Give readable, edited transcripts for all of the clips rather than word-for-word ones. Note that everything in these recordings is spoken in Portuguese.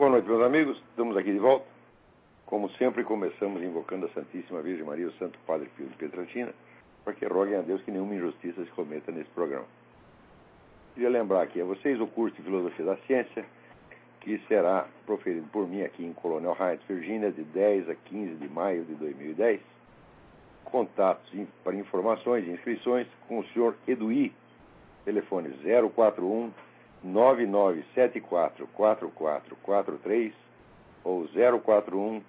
Boa noite, meus amigos. Estamos aqui de volta. Como sempre, começamos invocando a Santíssima Virgem Maria e o Santo Padre Pio de Pietrelcina, para que roguem a Deus que nenhuma injustiça se cometa nesse programa. Queria lembrar aqui a vocês o curso de Filosofia da Ciência, que será proferido por mim aqui em Colonial Heights, Virgínia, de 10 a 15 de maio de 2010. Contatos para informações e inscrições com o senhor Eduí, telefone 041 9974 4443 ou 041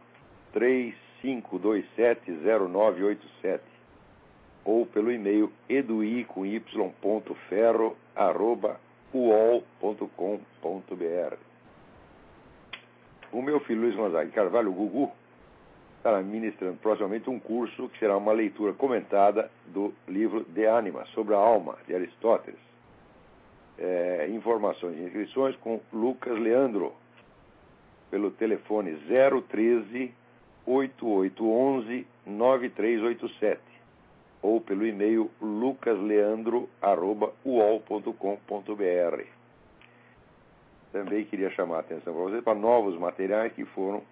3527 0987 ou pelo e-mail edui.ferro@uol.com.br. O meu filho Luiz Gonzaga Carvalho, o Gugu, estará ministrando proximamente um curso que será uma leitura comentada do livro De Anima, sobre a alma, de Aristóteles. Informações e inscrições com Lucas Leandro, pelo telefone 013 8811 9387 ou pelo e-mail lucasleandro@uol.com.br. Também queria chamar a atenção para vocês para novos materiais que foram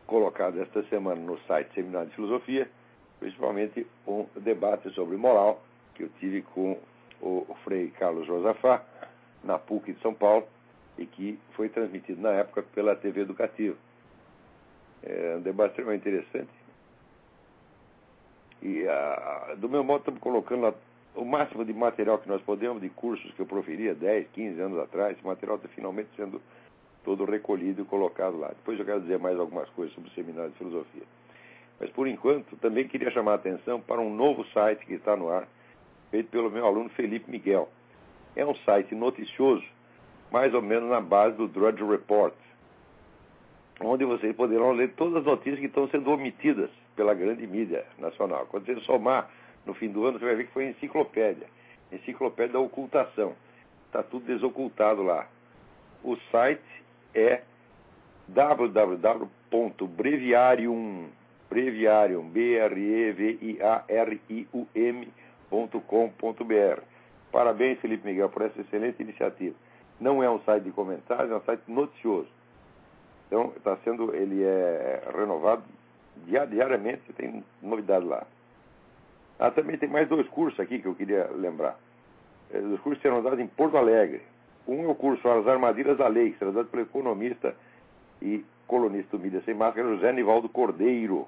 colocados esta semana no site Seminário de Filosofia, principalmente um debate sobre moral que eu tive com o Frei Carlos Josafá, na PUC de São Paulo, e que foi transmitido na época pela TV Educativa. É um debate extremamente interessante. E, do meu modo, estamos colocando lá o máximo de material que nós podemos, de cursos que eu proferia 10, 15 anos atrás. Esse material está finalmente sendo todo recolhido e colocado lá. Depois eu quero dizer mais algumas coisas sobre o Seminário de Filosofia. Mas, por enquanto, também queria chamar a atenção para um novo site que está no ar, feito pelo meu aluno Felipe Miguel. É um site noticioso, mais ou menos na base do Drudge Report, onde vocês poderão ler todas as notícias que estão sendo omitidas pela grande mídia nacional. Quando você somar no fim do ano, você vai ver que foi enciclopédia da ocultação. Está tudo desocultado lá. O site é www.breviarium.com.br. Parabéns, Felipe Miguel, por essa excelente iniciativa. Não é um site de comentários, é um site noticioso. Então, ele é renovado diariamente, tem novidade lá. Também tem mais 2 cursos aqui que eu queria lembrar. Os cursos serão dados em Porto Alegre. Um é o curso As Armadilhas da Lei, que será dado pelo economista e colunista do Mídia Sem Máscara, José Nivaldo Cordeiro.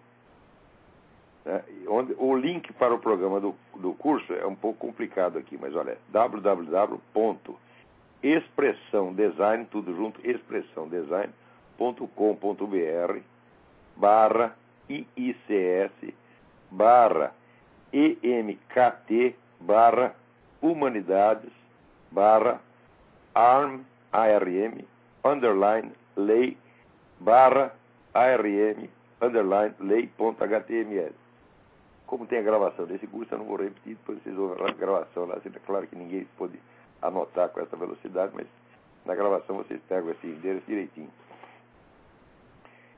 O link para o programa do curso é um pouco complicado aqui, mas olha, www.expressãodesign, tudo junto, expressãodesign.com.br/EMKT/UmanidadesArm_lei.html. Como tem a gravação desse curso, eu não vou repetir, depois vocês ouvem a gravação lá. É claro que ninguém pode anotar com essa velocidade, mas na gravação vocês pegam esse endereço direitinho.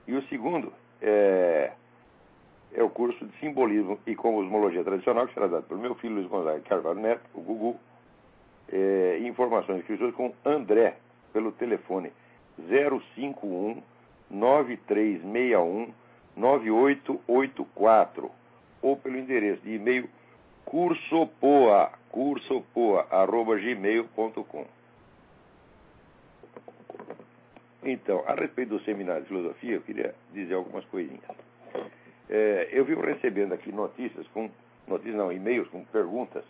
E o segundo é o curso de Simbolismo e Cosmologia Tradicional, que será dado pelo meu filho Luiz Gonzaga Carvalho Neto, o Gugu. Informações e inscrições com André, pelo telefone 051 9361 9884 ou pelo endereço de e-mail cursopoa@gmail.com. Então, a respeito do Seminário de Filosofia, eu queria dizer algumas coisinhas. Eu vivo recebendo aqui e-mails com perguntas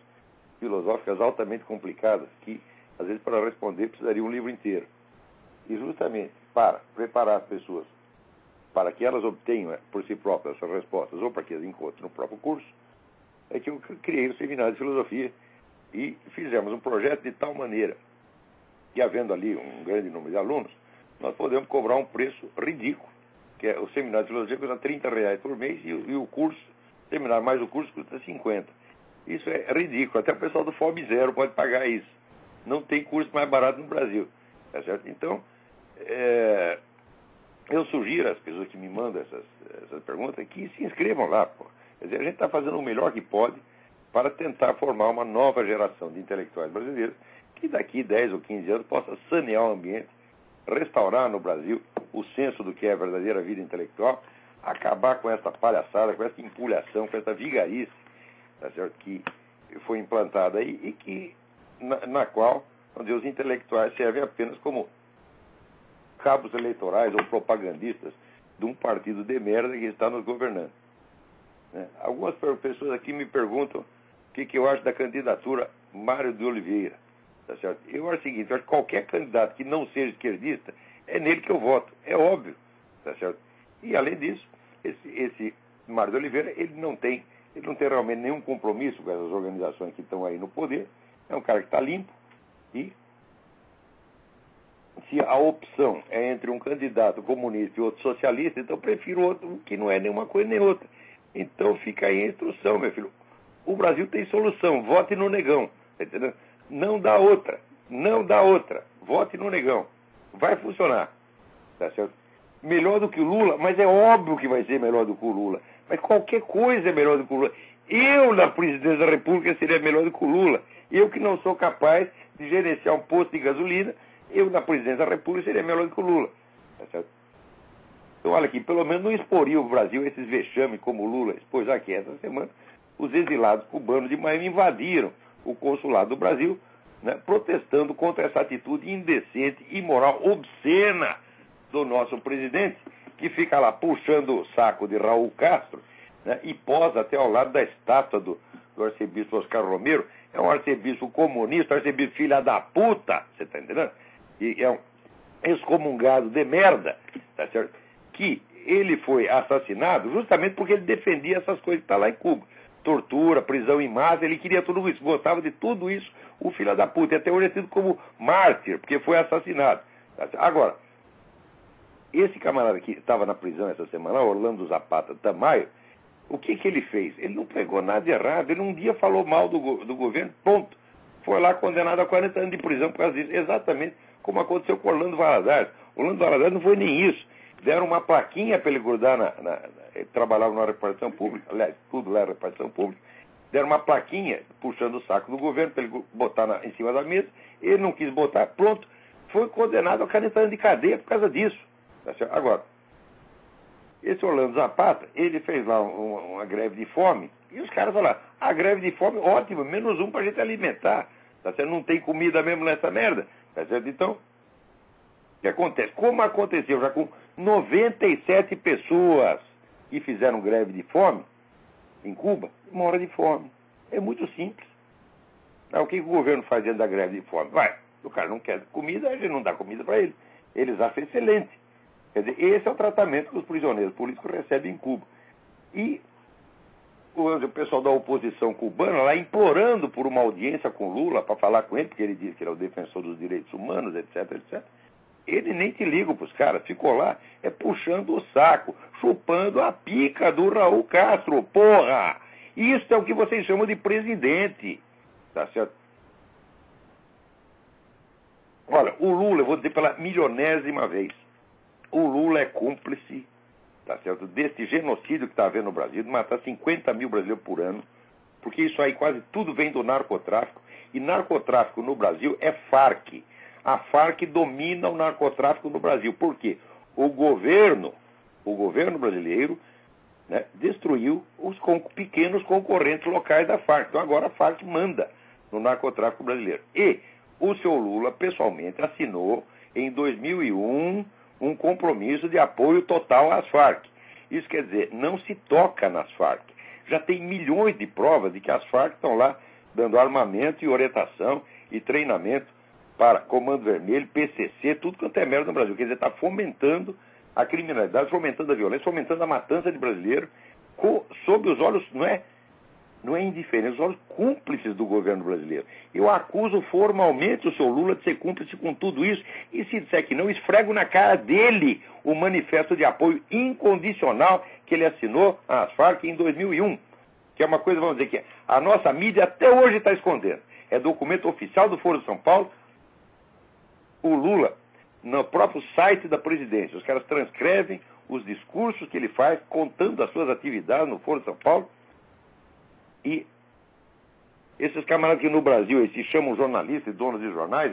filosóficas altamente complicadas que, às vezes, para responder, precisaria um livro inteiro. E justamente para preparar as pessoas para que elas obtenham por si próprias essas respostas ou para que as encontrem no próprio curso, é que eu criei o Seminário de Filosofia e fizemos um projeto de tal maneira que, havendo ali um grande número de alunos, nós podemos cobrar um preço ridículo, que é o Seminário de Filosofia custa R$30 por mês e o curso, seminário mais o curso, custa 50. Isso é ridículo, até o pessoal do FOB Zero pode pagar isso. Não tem curso mais barato no Brasil, tá certo? Então, eu sugiro às pessoas que me mandam essas perguntas que se inscrevam lá, pô. Quer dizer, a gente está fazendo o melhor que pode para tentar formar uma nova geração de intelectuais brasileiros que daqui 10 ou 15 anos possa sanear o ambiente restaurar no Brasil o senso do que é a verdadeira vida intelectual, acabar com essa palhaçada, com essa empulhação, com essa vigarice, tá certo? Que foi implantada aí e que, na qual os intelectuais servem apenas como cabos eleitorais ou propagandistas de um partido de merda que está nos governando. Né? Algumas pessoas aqui me perguntam o que eu acho da candidatura Mário de Oliveira. Tá certo? Eu acho o seguinte, eu acho que qualquer candidato que não seja esquerdista, é nele que eu voto. É óbvio. Tá certo? E, além disso, esse Mário de Oliveira, ele não tem realmente nenhum compromisso com essas organizações que estão aí no poder. É um cara que está limpo. E se a opção é entre um candidato comunista e outro socialista, então eu prefiro outro que não é nenhuma coisa nem outra. Então fica aí a instrução, meu filho. O Brasil tem solução. Vote no negão. Tá entendendo? Não dá outra. Não dá outra. Vote no negão. Vai funcionar. Tá certo? Melhor do que o Lula, mas é óbvio que vai ser melhor do que o Lula. Mas qualquer coisa é melhor do que o Lula. Eu, na presidência da República, seria melhor do que o Lula. Eu que não sou capaz de gerenciar um posto de gasolina, eu, na presidência da República, seria melhor do que o Lula. Tá certo? Então, olha aqui, pelo menos não exporia o Brasil a esses vexames como o Lula expôs aqui essa semana. Os exilados cubanos de Miami invadiram o consulado do Brasil, né, protestando contra essa atitude indecente, imoral, obscena do nosso presidente, que fica lá puxando o saco de Raul Castro, né, e posa até ao lado da estátua do arcebispo Oscar Romero. É um arcebispo comunista, arcebispo filha da puta, você está entendendo? E é um excomungado de merda, tá certo? Que ele foi assassinado justamente porque ele defendia essas coisas que estão lá em Cuba. Tortura, prisão em massa, ele queria tudo isso, gostava de tudo isso, o filho da puta. E até hoje é tido como mártir, porque foi assassinado. Tá certo? Agora, esse camarada que estava na prisão essa semana, Orlando Zapata Tamayo, o que ele fez? Ele não pegou nada de errado, ele um dia falou mal do governo, ponto. Foi lá condenado a 40 anos de prisão por causa disso, exatamente como aconteceu com Orlando Valadares. Orlando Valadares não foi nem isso. Deram uma plaquinha para ele grudar ele trabalhava na repartição pública, aliás, tudo lá era repartição pública. Deram uma plaquinha puxando o saco do governo para ele botar em cima da mesa, ele não quis botar, pronto. Foi condenado a 40 anos de cadeia por causa disso. Tá certo? Agora, esse Orlando Zapata, ele fez lá uma greve de fome, e os caras falaram, a greve de fome, ótimo, menos um para a gente alimentar. Tá certo? Não tem comida mesmo nessa merda. Tá certo? Então, o que acontece? Como aconteceu já com 97 pessoas que fizeram greve de fome em Cuba, mora de fome. É muito simples. O que o governo faz dentro da greve de fome? O cara não quer comida, a gente não dá comida para ele. Eles acham excelente. Quer dizer, esse é o tratamento que os prisioneiros políticos recebem em Cuba. E o pessoal da oposição cubana lá implorando por uma audiência com Lula para falar com ele, porque ele diz que ele é o defensor dos direitos humanos, etc, etc. Ele nem te liga para os caras, ficou lá puxando o saco, chupando a pica do Raul Castro, porra! Isso é o que vocês chamam de presidente, tá certo? Olha, o Lula, eu vou dizer pela milionésima vez, o Lula é cúmplice, tá certo, desse genocídio que está havendo no Brasil, de matar 50 mil brasileiros por ano, porque isso aí quase tudo vem do narcotráfico, e narcotráfico no Brasil é Farc. A Farc domina o narcotráfico no Brasil. Por quê? O governo brasileiro, né, destruiu os pequenos concorrentes locais da Farc. Então agora a Farc manda no narcotráfico brasileiro. E o seu Lula, pessoalmente, assinou em 2001 um compromisso de apoio total às Farc. Isso quer dizer, não se toca nas Farc. Já tem milhões de provas de que as Farc estão lá dando armamento e orientação e treinamento para Comando Vermelho, PCC, tudo quanto é merda no Brasil. Quer dizer, está fomentando a criminalidade, fomentando a violência, fomentando a matança de brasileiros, sob os olhos, não é indiferente, os olhos cúmplices do governo brasileiro. Eu acuso formalmente o seu Lula de ser cúmplice com tudo isso, e se disser que não, esfrego na cara dele o manifesto de apoio incondicional que ele assinou às Farc em 2001, que é uma coisa, vamos dizer, que a nossa mídia até hoje está escondendo. É documento oficial do Foro de São Paulo. O Lula, no próprio site da presidência, os caras transcrevem os discursos que ele faz, contando as suas atividades no Foro de São Paulo. E esses camaradas que no Brasil eles se chamam jornalistas e donos de jornais,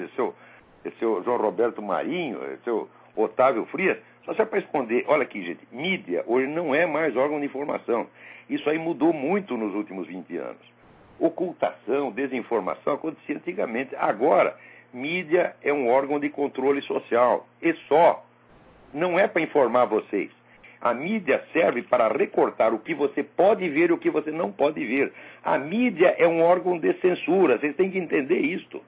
seu João Roberto Marinho, seu Otávio Frias, só serve para esconder. Olha aqui, gente, mídia hoje não é mais órgão de informação. Isso aí mudou muito nos últimos 20 anos. Ocultação, desinformação acontecia antigamente. Agora, mídia é um órgão de controle social. E só. Não é para informar vocês. A mídia serve para recortar o que você pode ver e o que você não pode ver. A mídia é um órgão de censura. Vocês têm que entender isto.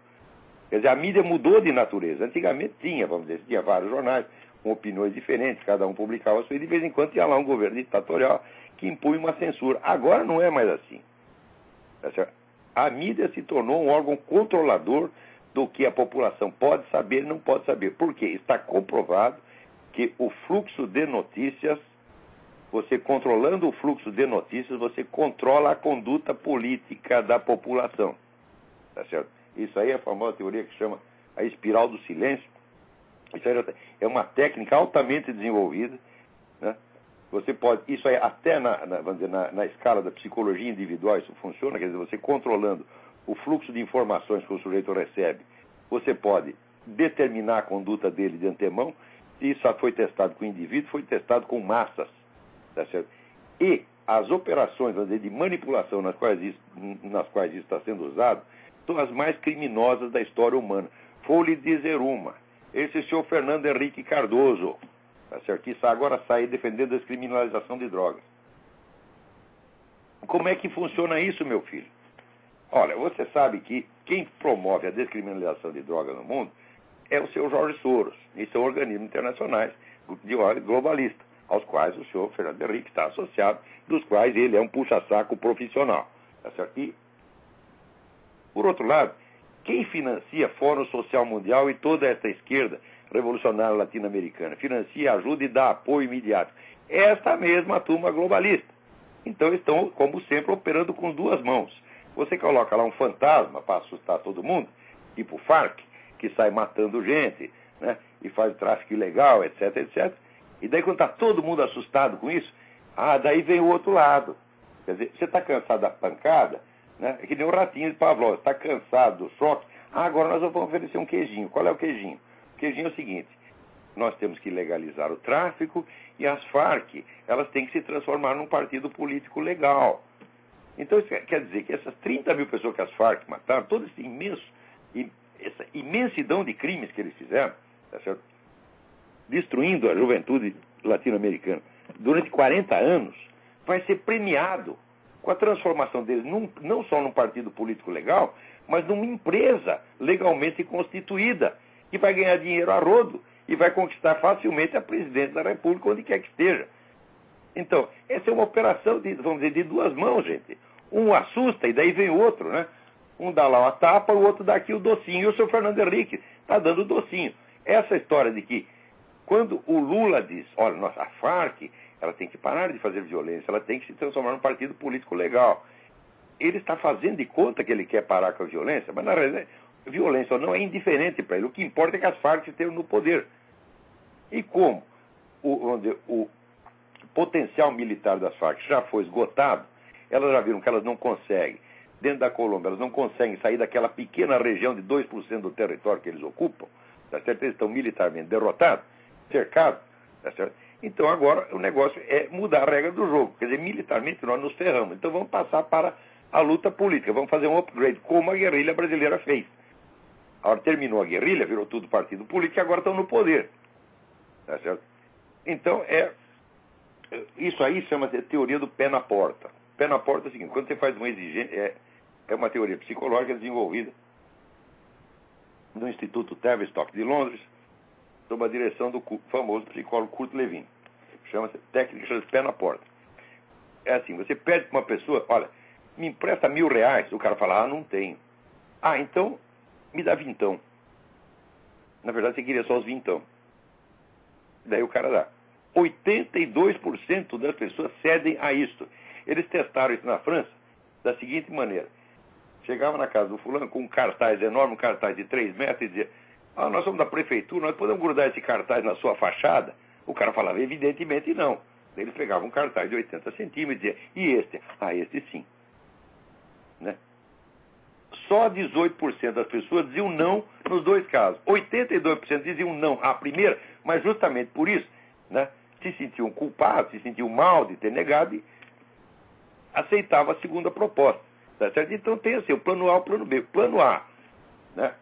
Quer dizer, a mídia mudou de natureza. Antigamente tinha, vamos dizer, tinha vários jornais com opiniões diferentes, cada um publicava a sua, e de vez em quando tinha lá um governo ditatorial que impunha uma censura. Agora não é mais assim. A mídia se tornou um órgão controlador do que a população pode saber e não pode saber. Por quê? Está comprovado que o fluxo de notícias, você controlando o fluxo de notícias, você controla a conduta política da população. Tá certo? Isso aí é a famosa teoria que chama a espiral do silêncio. Isso aí é uma técnica altamente desenvolvida, né? Você pode, isso aí até vamos dizer, na escala da psicologia individual isso funciona, quer dizer, você controlando o fluxo de informações que o sujeito recebe, você pode determinar a conduta dele de antemão. Isso foi testado com o indivíduo, foi testado com massas, tá certo? E as operações, vamos dizer, de manipulação nas quais isso está sendo usado são as mais criminosas da história humana. Vou lhe dizer uma. Esse senhor Fernando Henrique Cardoso, tá certo? Que agora sai defendendo a descriminalização de drogas. Como é que funciona isso, meu filho? Olha, você sabe que quem promove a descriminalização de drogas no mundo é o senhor Jorge Soros, e são organismos internacionais de ordem globalista, aos quais o senhor Fernando Henrique está associado, dos quais ele é um puxa-saco profissional. Tá certo? E, por outro lado, quem financia Fórum Social Mundial e toda essa esquerda revolucionária latino-americana? Financia, ajuda e dá apoio imediato. Esta mesma turma globalista. Então estão, como sempre, operando com duas mãos. Você coloca lá um fantasma para assustar todo mundo, tipo Farc, que sai matando gente, né, e faz tráfico ilegal, etc, etc. E daí quando está todo mundo assustado com isso, daí vem o outro lado. Quer dizer, você está cansado da pancada, né? É que nem o ratinho de Pavlov, está cansado do choque. Agora nós vamos oferecer um queijinho. Qual é o queijinho? O queijinho é o seguinte: nós temos que legalizar o tráfico e as Farc, elas têm que se transformar num partido político legal. Então isso quer dizer que essas 30 mil pessoas que as Farc mataram, todo essa imensidão de crimes que eles fizeram, tá certo? Destruindo a juventude latino-americana durante 40 anos, vai ser premiado com a transformação deles não só num partido político legal, mas numa empresa legalmente constituída, que vai ganhar dinheiro a rodo e vai conquistar facilmente a presidência da República, onde quer que esteja. Então, essa é uma operação, vamos dizer, de duas mãos, gente. Um assusta e daí vem o outro, né? Um dá lá uma tapa, o outro dá aqui o docinho. E o senhor Fernando Henrique está dando o docinho. Essa história de que, quando o Lula diz, olha, nossa, a Farc, ela tem que parar de fazer violência, ela tem que se transformar num partido político legal. Ele está fazendo de conta que ele quer parar com a violência, mas na realidade, violência ou não é indiferente para ele. O que importa é que as Farc estejam no poder. E como o potencial militar das Farc já foi esgotado, elas já viram que elas não conseguem, dentro da Colômbia, elas não conseguem sair daquela pequena região de 2% do território que eles ocupam, tá certo? Eles estão militarmente derrotados, cercados, tá certo? Então agora o negócio é mudar a regra do jogo, quer dizer, militarmente nós nos ferramos, então vamos passar para a luta política, vamos fazer um upgrade, como a guerrilha brasileira fez. Agora terminou a guerrilha, virou tudo partido político e agora estão no poder, tá certo? Então isso aí chama-se teoria do pé na porta. Pé na porta é o seguinte: quando você faz uma exigência, é uma teoria psicológica desenvolvida no Instituto Tavistock de Londres, sob a direção do famoso psicólogo Kurt Lewin. Chama-se técnica de pé na porta. É assim, você pede para uma pessoa, olha, me empresta R$1.000, o cara fala, não tenho. Então, me dá vintão. Na verdade, você queria só os vintão. Daí o cara dá. 82% das pessoas cedem a isto. Eles testaram isso na França da seguinte maneira: chegava na casa do fulano com um cartaz enorme, um cartaz de 3 metros, e dizia, nós somos da prefeitura, nós podemos grudar esse cartaz na sua fachada? O cara falava, evidentemente não. Eles pegavam um cartaz de 80 centímetros e diziam, e este? Este sim. Né? só 18% das pessoas diziam não nos dois casos. 82% diziam não à primeira, mas justamente por isso, né, se sentiam culpados, se sentiam mal de ter negado e aceitavam a segunda proposta. Tá certo? Então tem assim, o plano A e o plano B. Plano A, né,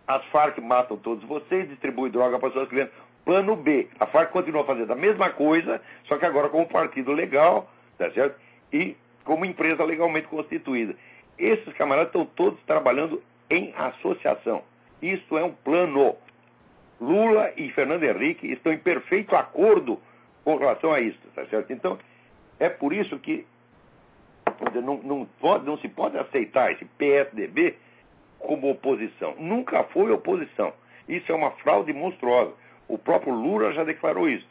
as Farc matam todos vocês, distribuem droga para suas clientes. Plano B, a Farc continua fazendo a mesma coisa, só que agora como partido legal, tá certo? E como empresa legalmente constituída. Esses camaradas estão todos trabalhando em associação. Isto é um plano. Lula e Fernando Henrique estão em perfeito acordo com relação a isso, tá certo? Então, é por isso que não se pode aceitar esse PSDB como oposição. Nunca foi oposição. Isso é uma fraude monstruosa. O próprio Lula já declarou isso.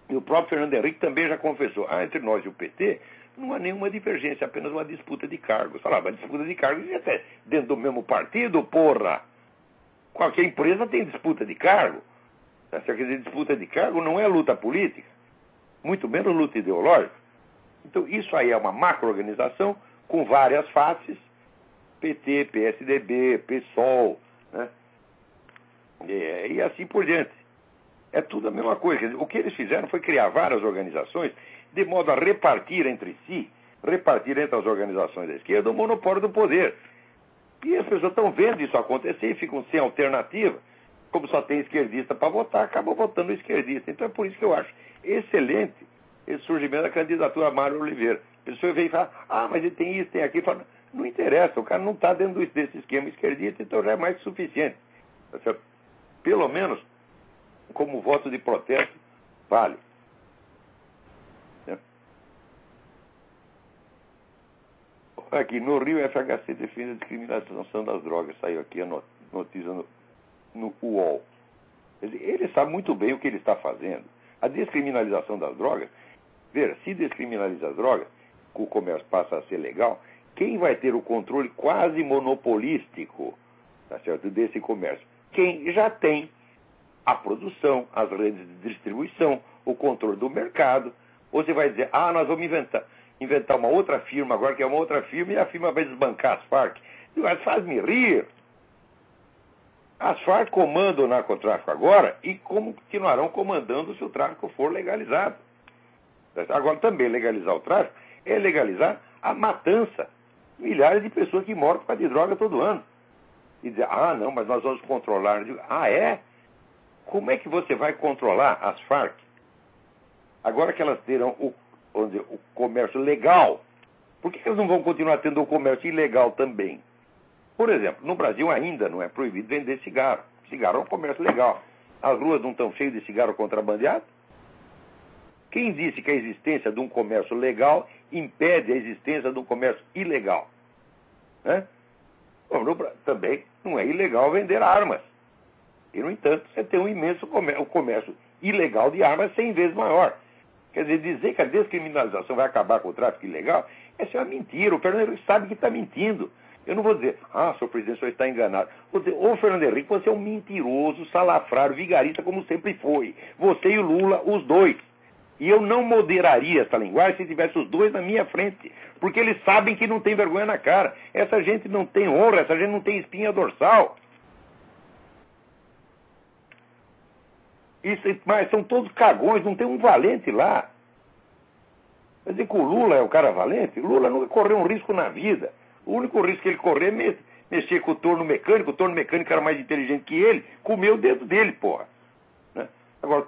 E o próprio Fernando Henrique também já confessou. Entre nós e o PT, não há nenhuma divergência, apenas uma disputa de cargos. Falava, disputa de cargos e até dentro do mesmo partido, porra. Qualquer empresa tem disputa de cargo. Quer dizer, disputa de cargo não é luta política, muito menos luta ideológica. Então, isso aí é uma macro-organização com várias faces, PT, PSDB, PSOL, né? E assim por diante. É tudo a mesma coisa. Quer dizer, o que eles fizeram foi criar várias organizações de modo a repartir entre si, repartir entre as organizações da esquerda o monopólio do poder. E as pessoas estão vendo isso acontecer e ficam sem alternativa. Como só tem esquerdista para votar, acabam votando esquerdista. Então é por isso que eu acho excelente esse surgimento da candidatura Mário Oliveira. A pessoa vem e fala, mas ele tem isso, tem aquilo. Fala, não interessa, o cara não está dentro desse esquema esquerdista, então já é mais que suficiente. Pelo menos, como voto de protesto, vale. Aqui, no Rio, a FHC defende a discriminação das drogas. Saiu aqui a notícia no UOL. Ele sabe muito bem o que ele está fazendo. A descriminalização das drogas, veja, se descriminaliza as drogas, o comércio passa a ser legal, quem vai ter o controle quase monopolístico, tá certo, desse comércio? Quem já tem a produção, as redes de distribuição, o controle do mercado. Ou você vai dizer, nós vamos inventar uma outra firma agora, que é uma outra firma, e a firma vai desbancar as Farc. Mas faz-me rir. As Farc comandam o narcotráfico agora e continuarão comandando se o tráfico for legalizado. Agora, também legalizar o tráfico é legalizar a matança. Milhares de pessoas que morrem por causa de droga todo ano. E dizer, não, mas nós vamos controlar. Eu digo, é? Como é que você vai controlar as Farc? Agora que elas terão o comércio legal, por que elas não vão continuar tendo o comércio ilegal também? Por exemplo, no Brasil ainda não é proibido vender cigarro. Cigarro é um comércio legal. As ruas não estão cheias de cigarro contrabandeado? Quem disse que a existência de um comércio legal impede a existência de um comércio ilegal? Né? Também não é ilegal vender armas. E, no entanto, você tem um imenso comércio ilegal de armas 100 vezes maior. Quer dizer que a descriminalização vai acabar com o tráfico ilegal, essa é uma mentira. O Fernando Henrique sabe que está mentindo. Eu não vou dizer, senhor presidente, o senhor está enganado. Vou dizer, Fernando Henrique, você é um mentiroso, salafrário, vigarista, como sempre foi. Você e o Lula, os dois. E eu não moderaria essa linguagem se tivesse os dois na minha frente. Porque eles sabem que não tem vergonha na cara. Essa gente não tem honra, essa gente não tem espinha dorsal. Mas são todos cagões, não tem um valente lá. Quer dizer que o Lula é o cara valente? O Lula nunca correu um risco na vida. O único risco que ele correu é mexer com o torno mecânico. O torno mecânico era mais inteligente que ele, comeu o dedo dele, porra. Né? Agora,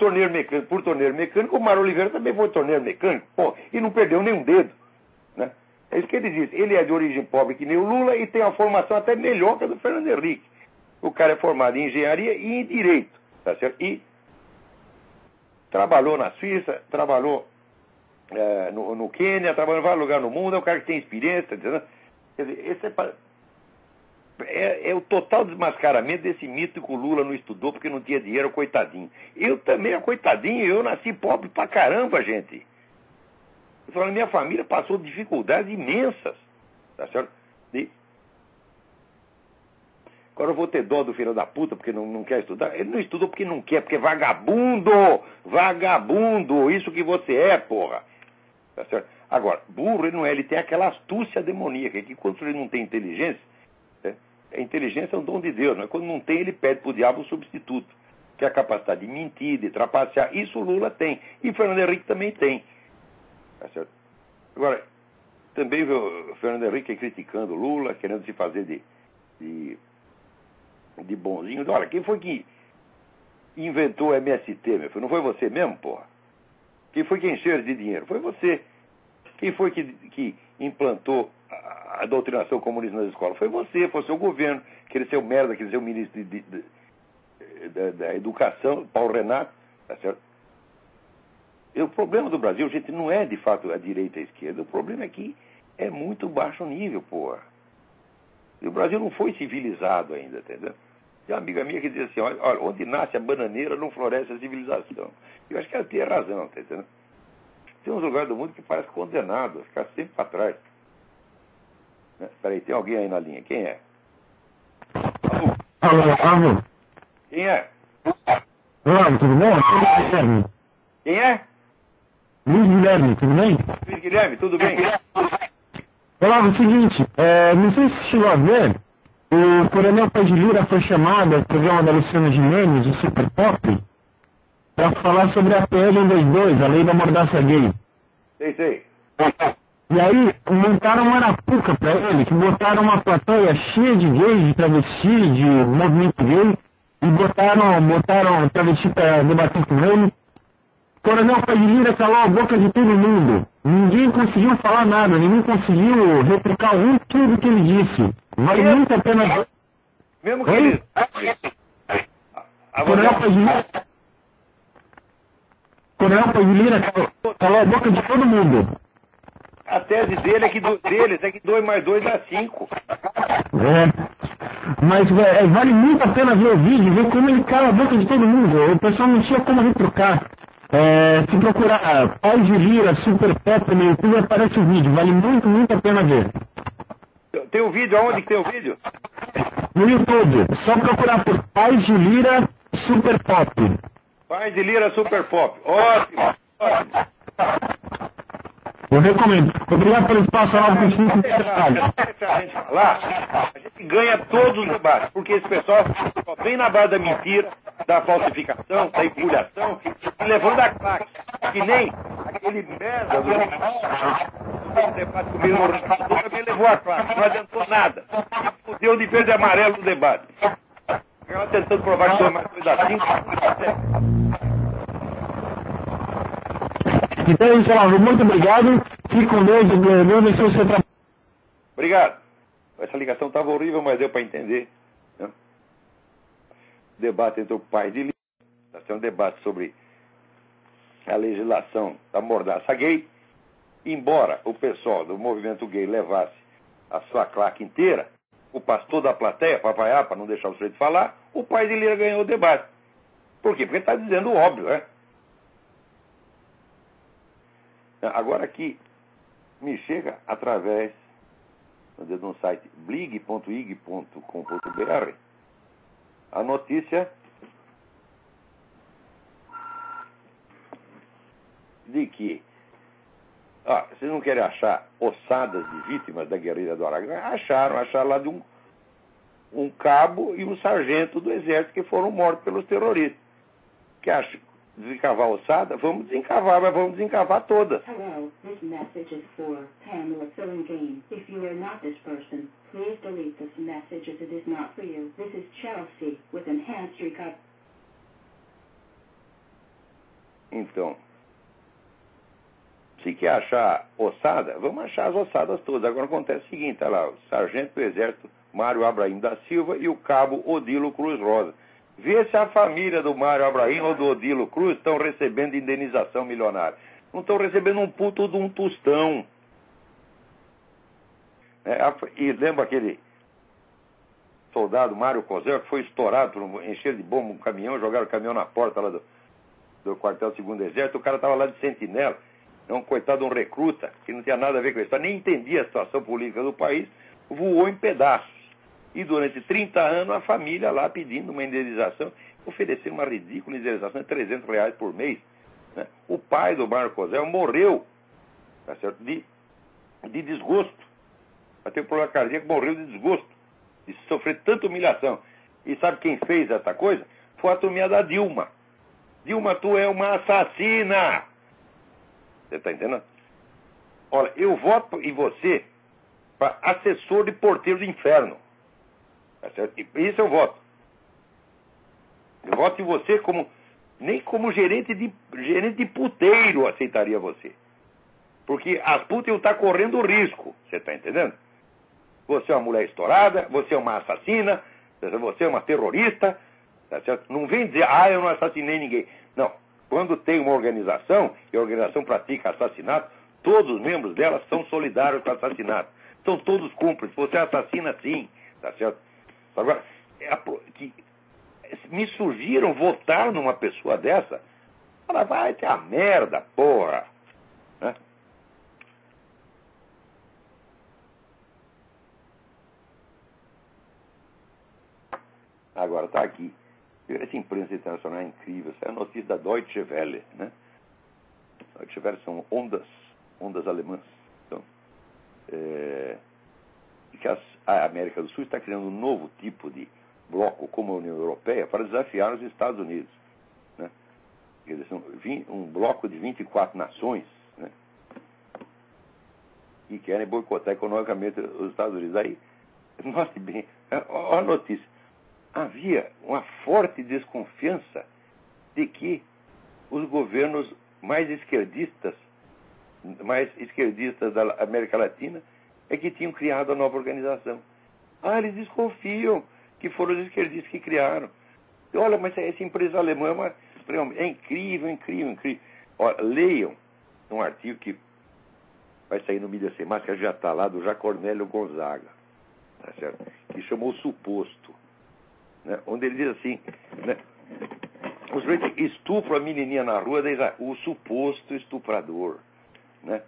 por torneiro mecânico, o Mário Oliveira também foi torneiro mecânico, porra, e não perdeu nenhum dedo. Né? É isso que ele diz. Ele é de origem pobre que nem o Lula e tem uma formação até melhor que a do Fernando Henrique. O cara é formado em engenharia e em direito. Tá certo? E trabalhou na Suíça, trabalhou no Quênia, trabalhou em vários lugares no mundo, é um cara que tem experiência. Quer dizer, esse é o total desmascaramento desse mito que o Lula não estudou porque não tinha dinheiro, coitadinho. Eu também era coitadinho, eu nasci pobre pra caramba, gente. Eu falo, minha família passou dificuldades imensas. Tá certo? Agora eu vou ter dó do filho da puta porque não quer estudar. Ele não estudou porque não quer, porque é vagabundo! Vagabundo! Isso que você é, porra! Tá certo? Agora, burro ele não é, ele tem aquela astúcia demoníaca, que quando ele não tem inteligência, a inteligência é um dom de Deus, mas quando não tem, ele pede para o diabo um substituto, que é a capacidade de mentir, de trapacear. Isso o Lula tem, e o Fernando Henrique também tem. Tá certo? Agora, também o Fernando Henrique criticando o Lula, querendo se fazer de bonzinho. Olha, quem foi que inventou o MST, meu filho? Não foi você mesmo, porra? Quem foi que encheu de dinheiro? Foi você. Quem foi que implantou a doutrinação comunista nas escolas? Foi você, foi o seu governo. Aquele seu merda, aquele seu ministro da Educação, Paulo Renato, tá certo? E o problema do Brasil, gente, não é de fato a direita e a esquerda. O problema é que é muito baixo nível, porra. E o Brasil não foi civilizado ainda, entendeu? Tem uma amiga minha que diz assim, olha, onde nasce a bananeira não floresce a civilização. Eu acho que ela tem razão, tá entendendo? Tem uns lugares do mundo que parece condenado a ficar sempre para trás. Espera aí, tem alguém aí na linha. Quem é? Alô? Quem é? Olá, tudo bem? Luiz Guilherme. Quem é? Luiz Guilherme, tudo bem? Luiz Guilherme, tudo bem? Olá, é o seguinte, não sei se você chegou a ver, o Coronel Paz de Lira foi chamado ao programa da Luciana Gimenez, o Super Pop, para falar sobre a PL 122, a lei da mordaça gay. Sei. E aí, montaram uma arapuca para ele, que botaram uma plateia cheia de gays, de travesti, de movimento gay, e botaram travesti para debater com ele. Coronel Paz de Lira calou a boca de todo mundo. Ninguém conseguiu falar nada, ninguém conseguiu replicar tudo que ele disse. Vale muito a pena ver. Mesmo que ele... Coronel Paz de Lira calou a boca de todo mundo. A tese dele deles é que 2 mais 2 dá 5. Mas vale muito a pena ver o vídeo, ver como ele cala a boca de todo mundo. O pessoal não tinha como retrucar. Se procurar Paz de Lira, Super Pop no YouTube, aparece o vídeo. Vale muito a pena ver. Tem o vídeo? Aonde que tem o vídeo? No YouTube. Só procurar por Paz de Lira, Super Pop. Paz de Lira, Super Pop. Ótimo. Eu recomendo. Obrigado pelo espaço, Arnaldo Cristina. A gente ganha todos os debates, porque esse pessoal só vem na base da mentira, da falsificação, da empulhação, e levando a claque. Que nem aquele merda do debate comigo no Rio, também levou a claque, não adiantou nada. Fudeu de verde e amarelo no debate. Ela tentando provar que foi mais coisa assim. Então, Geraldo, muito obrigado. Fique com Deus. Deus abençoe o seu trabalho. Obrigado. Essa ligação estava horrível, mas deu para entender. Né? Debate entre o pai de Lira. Nós temos um debate sobre a legislação da mordaça gay. Embora o pessoal do movimento gay levasse a sua claque inteira, o pastor da plateia, papaiá, para não deixar o sujeito falar, o pai de Lira ganhou o debate. Por quê? Porque ele está dizendo o óbvio, né? Agora aqui, me chega através de um site blig.ig.com.br a notícia de que vocês não querem achar ossadas de vítimas da guerrilha do Araguaia? Acharam lá de um cabo e um sargento do exército que foram mortos pelos terroristas. Que acham desencavar a ossada? Vamos desencavar, mas vamos desencavar todas. Hello, this message is for Pamela Fillingham. If you are not this person, please delete this message as it is not for you. This is Chelsea with enhanced recovery. Então, se quer achar ossada, vamos achar as ossadas todas. Agora acontece o seguinte, olha lá, o sargento do exército Mário Abraim da Silva e o cabo Odilo Cruz Rosa. Vê se a família do Mário Abraim ou do Odilo Cruz estão recebendo indenização milionária. Não estão recebendo um puto de um tostão. E lembra aquele soldado Mário Cosel que foi estourado por encher de bomba um caminhão, jogaram o caminhão na porta lá do quartel do 2º Exército, o cara estava lá de sentinela, um coitado de um recruta, que não tinha nada a ver com isso, nem entendia a situação política do país, voou em pedaços. E durante 30 anos a família lá pedindo uma indenização, oferecendo uma ridícula indenização de R$300 por mês. Né? O pai do Mário Cosel morreu tá certo? De desgosto. Ela teve um problema cardíaco, morreu de desgosto, de sofrer tanta humilhação. E sabe quem fez essa coisa? Foi a turminha da Dilma. Dilma, tu é uma assassina! Você está entendendo? Olha, eu voto em você para assessor de porteiro do inferno. Tá certo? Isso eu voto. Eu voto em você como... Nem como gerente de puteiro aceitaria você. Porque as putas iam estar correndo risco. Você está entendendo? Você é uma mulher estourada, você é uma assassina, você é uma terrorista. Tá certo? Não vem dizer, eu não assassinei ninguém. Não. Quando tem uma organização, e a organização pratica assassinato, todos os membros dela são solidários com o assassinato. São todos cúmplices. Você é assassina, sim. Tá certo? Agora, me surgiram votar numa pessoa dessa. Ela vai ter a merda, porra. Né? Agora, tá aqui. Essa imprensa internacional é incrível. Essa é a notícia da Deutsche Welle, né? Deutsche Welle são ondas alemãs. Então, que a América do Sul está criando um novo tipo de bloco como a União Europeia para desafiar os Estados Unidos. Né? Quer dizer, um bloco de 24 nações, né? Que querem boicotar economicamente os Estados Unidos. Aí, note bem, olha a notícia. Havia uma forte desconfiança de que os governos mais esquerdistas da América Latina é que tinham criado a nova organização. Eles desconfiam que foram os esquerdistas que criaram. E, olha, mas essa empresa alemã é incrível, incrível, incrível. Olha, leiam um artigo que vai sair no Mídia Sem Máscara, já está lá, do Jacornélio Gonzaga, tá certo? Que chamou Suposto. Né? Onde ele diz assim, né? Os estupram a menininha na rua, o suposto estuprador, né?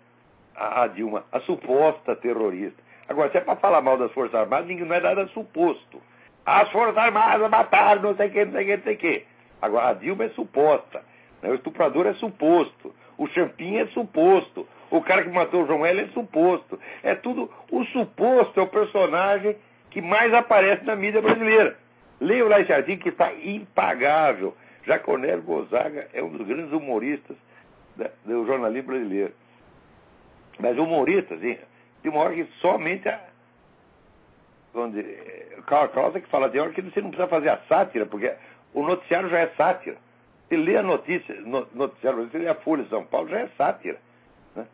A Dilma, a suposta terrorista. Agora, se é para falar mal das Forças Armadas, não é nada suposto. As Forças Armadas mataram, não sei o que, não sei o que, não sei o que. Agora, a Dilma é suposta, né? O estuprador é suposto, o Champinha é suposto, o cara que matou o João L é suposto. É tudo, o suposto é o personagem que mais aparece na mídia brasileira. Leiam lá esse artigo que está impagável. Jacornélio Gonzaga é um dos grandes humoristas do jornalismo brasileiro. Mas humoristas, de uma hora que somente Karl Kraus é que fala de hora que você não precisa fazer a sátira, porque o noticiário já é sátira. Você lê a notícia, noticiário, você lê a Folha de São Paulo, já é sátira. Né?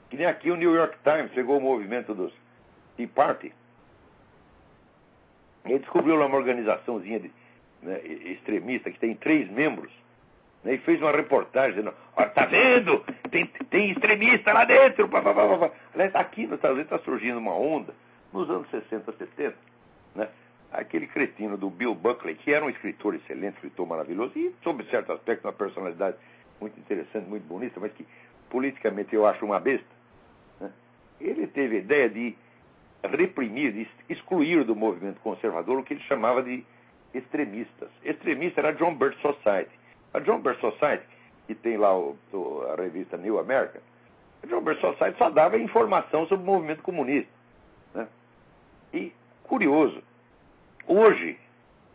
Que nem aqui o New York Times pegou o movimento dos Tea Party. Ele descobriu lá uma organizaçãozinha extremista que tem 3 membros, né, e fez uma reportagem dizendo, olha, tá vendo? Tem extremista lá dentro. Aliás, aqui nos Estados Unidos está surgindo uma onda, nos anos 60, 70, né, aquele cretino do Bill Buckley, que era um escritor excelente, escritor maravilhoso, e sob certo aspecto uma personalidade muito interessante, muito bonita, mas que politicamente eu acho uma besta, né, ele teve a ideia de reprimir, de excluir do movimento conservador o que ele chamava de extremistas. Extremista era a John Birch Society. A John Birch Society, que tem lá a revista New American, a John Birch Society só dava informação sobre o movimento comunista. Né? E, curioso, hoje,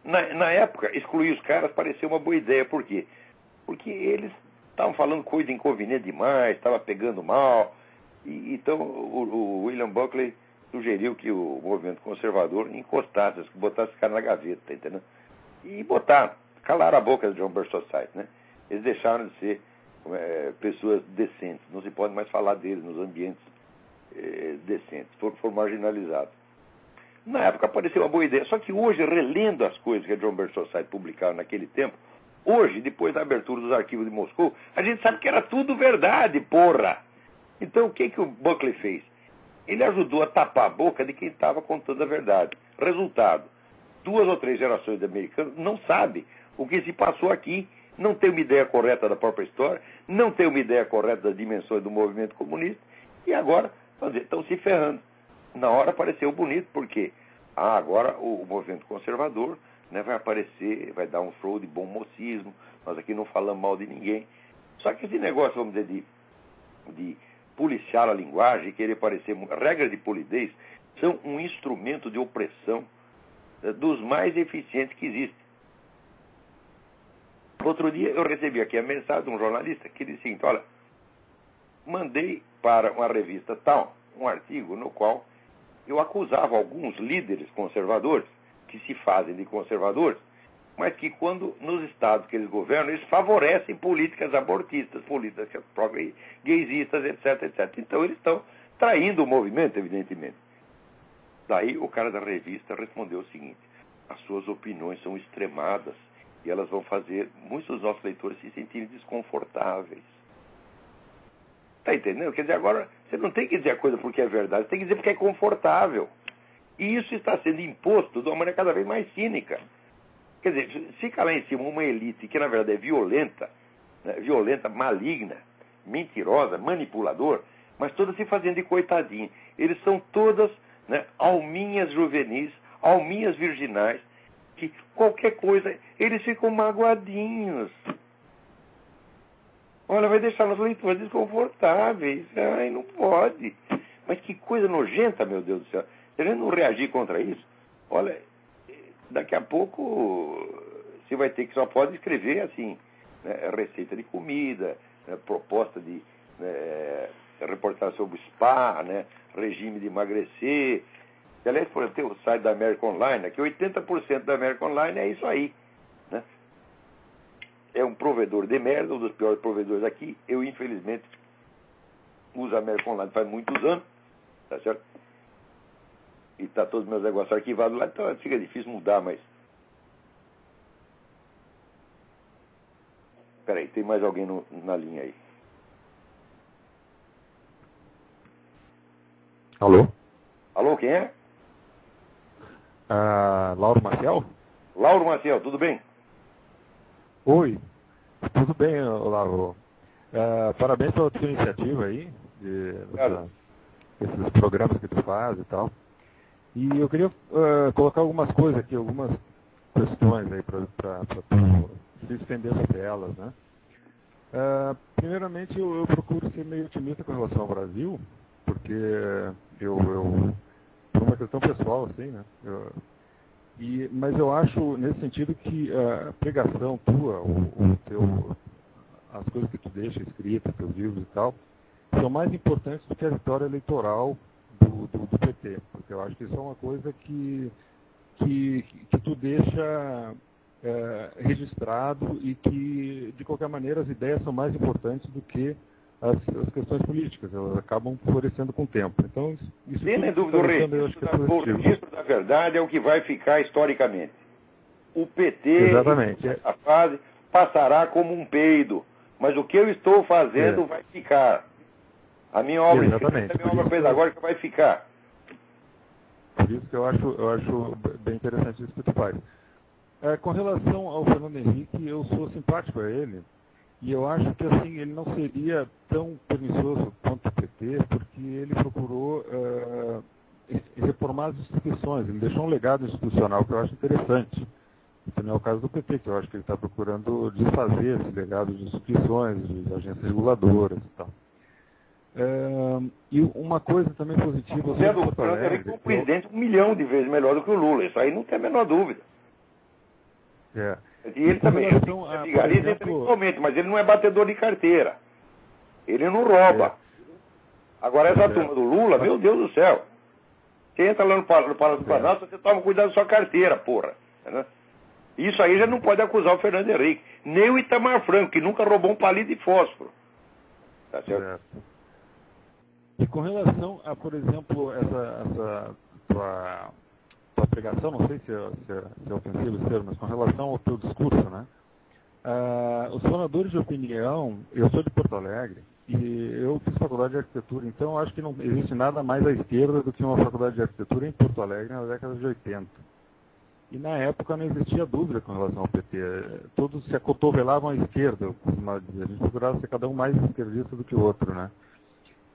na época, excluir os caras parecia uma boa ideia. Por quê? Porque eles estavam falando coisa inconveniente demais, estavam pegando mal. Então, o William Buckley sugeriu que o movimento conservador encostasse, botasse esse cara na gaveta, tá entendendo? E botaram, calaram a boca do John Birch Society, né? Eles deixaram de ser pessoas decentes, não se pode mais falar deles nos ambientes decentes, foram marginalizados. Na época pareceu uma boa ideia, só que hoje, relendo as coisas que a John Birch Society publicava naquele tempo, hoje, depois da abertura dos arquivos de Moscou, a gente sabe que era tudo verdade, porra! Então, o que o Buckley fez? Ele ajudou a tapar a boca de quem estava contando a verdade. Resultado, 2 ou 3 gerações de americanos não sabem o que se passou aqui, não tem uma ideia correta da própria história, não tem uma ideia correta das dimensões do movimento comunista, e agora estão se ferrando. Na hora pareceu bonito, porque agora o movimento conservador, né, vai aparecer, vai dar um show de bom mocismo, nós aqui não falamos mal de ninguém. Só que esse negócio, vamos dizer, de policiar a linguagem, querer parecer... Regras de polidez são um instrumento de opressão dos mais eficientes que existem. Outro dia eu recebi aqui a mensagem de um jornalista que disse o seguinte: olha, mandei para uma revista tal um artigo no qual eu acusava alguns líderes conservadores, que se fazem de conservadores, mas que quando nos estados que eles governam, eles favorecem políticas abortistas, políticas gaysistas, etc, etc. Então eles estão traindo o movimento, evidentemente. Daí o cara da revista respondeu o seguinte: as suas opiniões são extremadas e elas vão fazer muitos dos nossos leitores se sentirem desconfortáveis. Está entendendo? Quer dizer, agora você não tem que dizer a coisa porque é verdade, você tem que dizer porque é confortável. E isso está sendo imposto de uma maneira cada vez mais cínica. Quer dizer, fica lá em cima uma elite que na verdade é violenta, né, violenta, maligna, mentirosa, manipulador, mas todas se fazendo de coitadinho. Eles são todas, né, alminhas juvenis, alminhas virginais, que qualquer coisa, eles ficam magoadinhos. Olha, vai deixar os leitores desconfortáveis. Ai, não pode. Mas que coisa nojenta, meu Deus do céu. Se a gente não reagir contra isso, olha, daqui a pouco você vai ter que só pode escrever assim, né, receita de comida, né, proposta de reportagem sobre spa, né, regime de emagrecer. Aliás, por exemplo, tem o site da American Online, que 80% da American Online é isso aí. Né? É um provedor de merda, um dos piores provedores aqui. Eu, infelizmente, uso a American Online faz muitos anos, tá certo? E tá todos os meus negócios arquivados lá, então fica difícil mudar, mas... Peraí, tem mais alguém na linha aí. Alô? Alô, quem é? Lauro Maciel? Lauro Maciel, tudo bem? Oi, tudo bem, Lauro. Parabéns pela tua iniciativa aí, esses programas que tu faz e tal. E eu queria colocar algumas coisas aqui, algumas questões aí para se estender sobre elas, né? Primeiramente, eu procuro ser meio otimista com relação ao Brasil, porque por uma questão pessoal, assim, né? Mas eu acho, nesse sentido, que a pregação tua, as coisas que tu deixa escritas, teus livros e tal, são mais importantes do que a vitória eleitoral do PT. Porque eu acho que isso é uma coisa que tu deixa registrado e que, de qualquer maneira, as ideias são mais importantes do que as questões políticas, elas acabam florescendo com o tempo. Então, isso sem dúvida, o registro da verdade é o que vai ficar historicamente. O PT, exatamente, a fase, passará como um peido, mas o que eu estou fazendo vai ficar. A minha obra, exatamente, a minha obra pedagógica vai ficar. Por isso que eu acho bem interessante isso que tu faz. Com relação ao Fernando Henrique, eu sou simpático a ele. E eu acho que assim, ele não seria tão pernicioso quanto o PT, porque ele procurou reformar as instituições. Ele deixou um legado institucional que eu acho interessante. Isso não é o caso do PT, que eu acho que ele está procurando desfazer esse legado de instituições, de agências reguladoras e tal. E uma coisa também positiva... O Fernando Henrique é um presidente 1 milhão de vezes melhor do que o Lula. Isso aí não tem a menor dúvida. E ele também, mas ele não é batedor de carteira. Ele não rouba. Agora essa turma do Lula, meu Deus do céu. Você entra lá no Palácio do Planalto, você toma cuidado da sua carteira, porra. Né? Isso aí já não pode acusar o Fernando Henrique. Nem o Itamar Franco, que nunca roubou um palito de fósforo. Tá certo? E com relação a, por exemplo, essa tua pregação, não sei se é ofensivo esse termo, mas com relação ao teu discurso, né? Os formadores de opinião, eu sou de Porto Alegre e eu fiz faculdade de arquitetura, então eu acho que não existe nada mais à esquerda do que uma faculdade de arquitetura em Porto Alegre na década de 80. E na época não existia dúvida com relação ao PT. Todos se acotovelavam à esquerda, eu costumava dizer. A gente procurava ser cada um mais esquerdista do que o outro, né?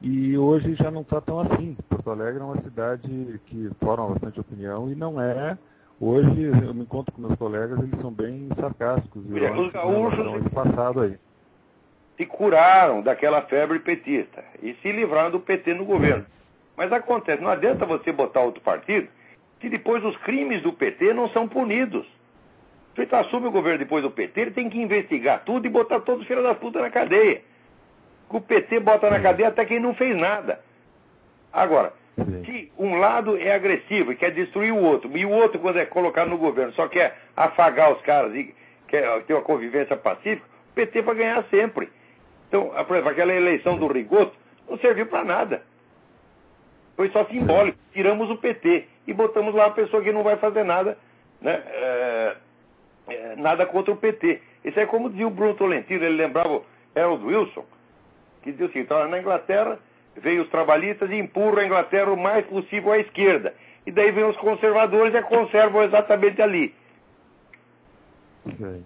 E hoje já não está tão assim. Porto Alegre é uma cidade que forma bastante opinião e não é. Hoje eu me encontro com meus colegas, eles são bem sarcásticos. Os gaúchos, passado aí. se curaram daquela febre petista e se livraram do PT no governo. Mas acontece, não adianta você botar outro partido se depois os crimes do PT não são punidos. Se ele assume o governo depois do PT, ele tem que investigar tudo e botar todos os filhos da puta na cadeia. O PT bota na cadeia até quem não fez nada. Agora, se um lado é agressivo e quer destruir o outro, e o outro, quando é colocado no governo, só quer afagar os caras e quer ter uma convivência pacífica, o PT vai ganhar sempre. Então, por exemplo, aquela eleição do Rigoto não serviu para nada. Foi só simbólico. Tiramos o PT e botamos lá uma pessoa que não vai fazer nada, né? Nada contra o PT. Isso é como dizia o Bruno Tolentino, ele lembrava o Harold Wilson, que dizia o seguinte: na Inglaterra veio os trabalhistas e empurram a Inglaterra o mais possível à esquerda. E daí vem os conservadores e a conservam exatamente ali. Okay.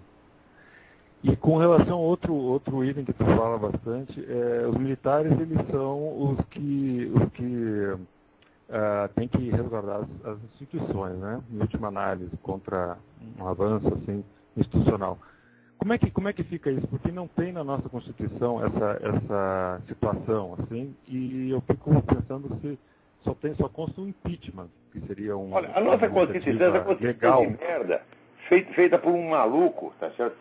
E com relação a outro item que tu fala bastante, os militares, eles são os que têm que resguardar as instituições, né? Em última análise, contra um avanço assim, institucional. Como é que fica isso? Porque não tem na nossa Constituição essa situação, assim, e eu fico pensando se só consta um impeachment, que seria um... Olha, a nossa Constituição é uma Constituição de merda, feita por um maluco, tá certo?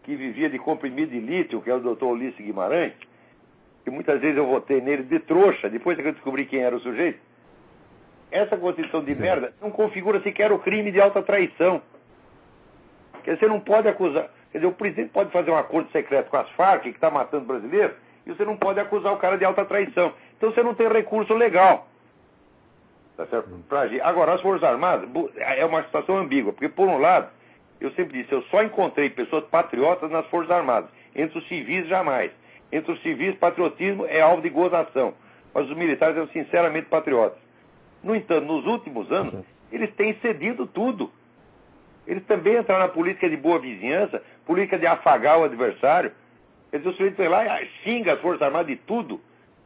Que vivia de comprimido de lítio, que é o Dr. Ulisses Guimarães, que muitas vezes eu votei nele de trouxa, depois que eu descobri quem era o sujeito. Essa Constituição de merda não configura sequer o crime de alta traição. Quer dizer, você não pode acusar... Quer dizer, o presidente pode fazer um acordo secreto com as Farc, que está matando brasileiros, e você não pode acusar o cara de alta traição. Então você não tem recurso legal. Tá certo? Pra agir. Agora, as Forças Armadas é uma situação ambígua, porque, por um lado, eu sempre disse, eu só encontrei pessoas patriotas nas Forças Armadas. Entre os civis, jamais. Entre os civis, patriotismo é alvo de gozação. Mas os militares são sinceramente patriotas. No entanto, nos últimos anos, eles têm cedido tudo. Eles também entraram na política de boa vizinhança, política de afagar o adversário. Quer dizer, o sujeito vai lá e xinga as Forças Armadas de tudo.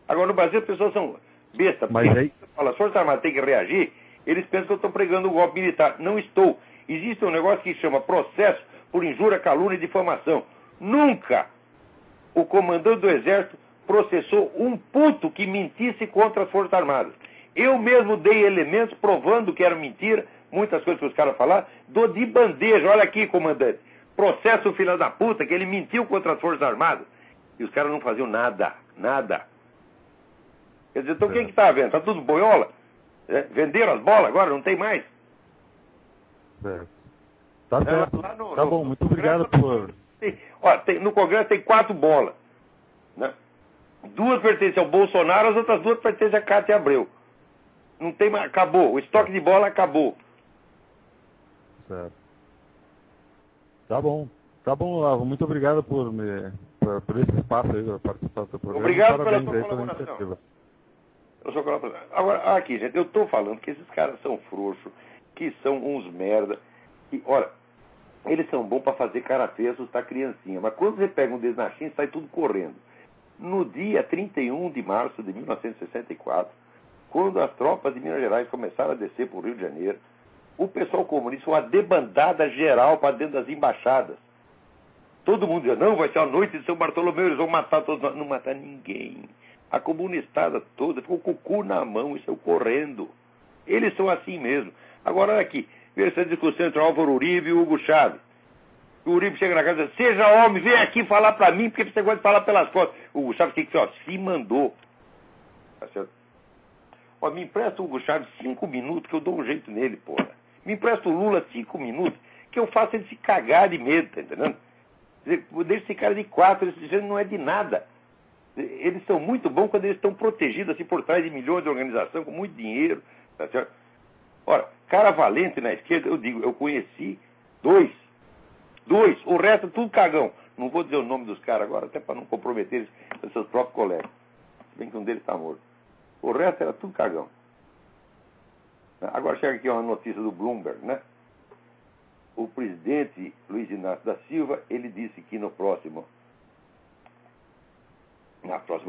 Agora, no Brasil, as pessoas são bestas. Mas aí... Fala, as Forças Armadas têm que reagir, eles pensam que eu estou pregando o golpe militar. Não estou. Existe um negócio que chama processo por injúria, calúnia e difamação. Nunca o comandante do Exército processou um puto que mentisse contra as Forças Armadas. Eu mesmo dei elementos provando que era mentira, muitas coisas que os caras falaram, dou de bandeja. Olha aqui, comandante, processo o filho da puta que ele mentiu contra as Forças Armadas. E os caras não faziam nada, nada. Quer dizer, então quem que está vendo? Está tudo boiola? Venderam as bolas agora, não tem mais. Tá certo. Tá bom, muito obrigado por... No Congresso tem 4 bolas. Né? 2 pertencem ao Bolsonaro, as outras 2 pertencem a Cátia Abreu. Não tem mais, acabou. O estoque de bola acabou. Certo. Tá bom, Olavo. Muito obrigado por esse espaço aí, para participar do seu programa. Obrigado pela sua colaboração. Agora, aqui, gente, eu estou falando que esses caras são frouxos, que são uns merda. Que, olha, eles são bons para fazer cara feia, assustar criancinha. Mas quando você pega um deles na China, sai tudo correndo. No dia 31 de março de 1964, quando as tropas de Minas Gerais começaram a descer para o Rio de Janeiro, o pessoal comunista, uma debandada geral para dentro das embaixadas. Todo mundo dizia, não, vai ser a noite de São Bartolomeu, eles vão matar todos. Não matar ninguém. A comunistada toda ficou com o cu na mão e saiu correndo. Eles são assim mesmo. Agora, olha aqui, veja essa discussão entre o Álvaro Uribe e o Hugo Chávez. O Uribe chega na casa e diz, seja homem, vem aqui falar para mim, porque você gosta de falar pelas costas. O Hugo Chávez tem que dizer, se mandou. Tá certo? Ó, me empresta o Hugo Chávez 5 minutos que eu dou um jeito nele, porra. Me empresta o Lula 5 minutos que eu faço ele se cagar de medo, tá entendendo? Deixa esse cara de 4, esse gente não é de nada. Eles são muito bons quando eles estão protegidos assim por trás de milhões de organização, com muito dinheiro, tá certo? Ora, cara valente na esquerda, eu digo, eu conheci 2, o resto é tudo cagão. Não vou dizer o nome dos caras agora, até para não comprometer eles, os seus próprios colegas. Se bem que um deles está morto. O resto era tudo cagão. Agora chega aqui uma notícia do Bloomberg, né? O presidente Luiz Inácio da Silva, ele disse que na próxima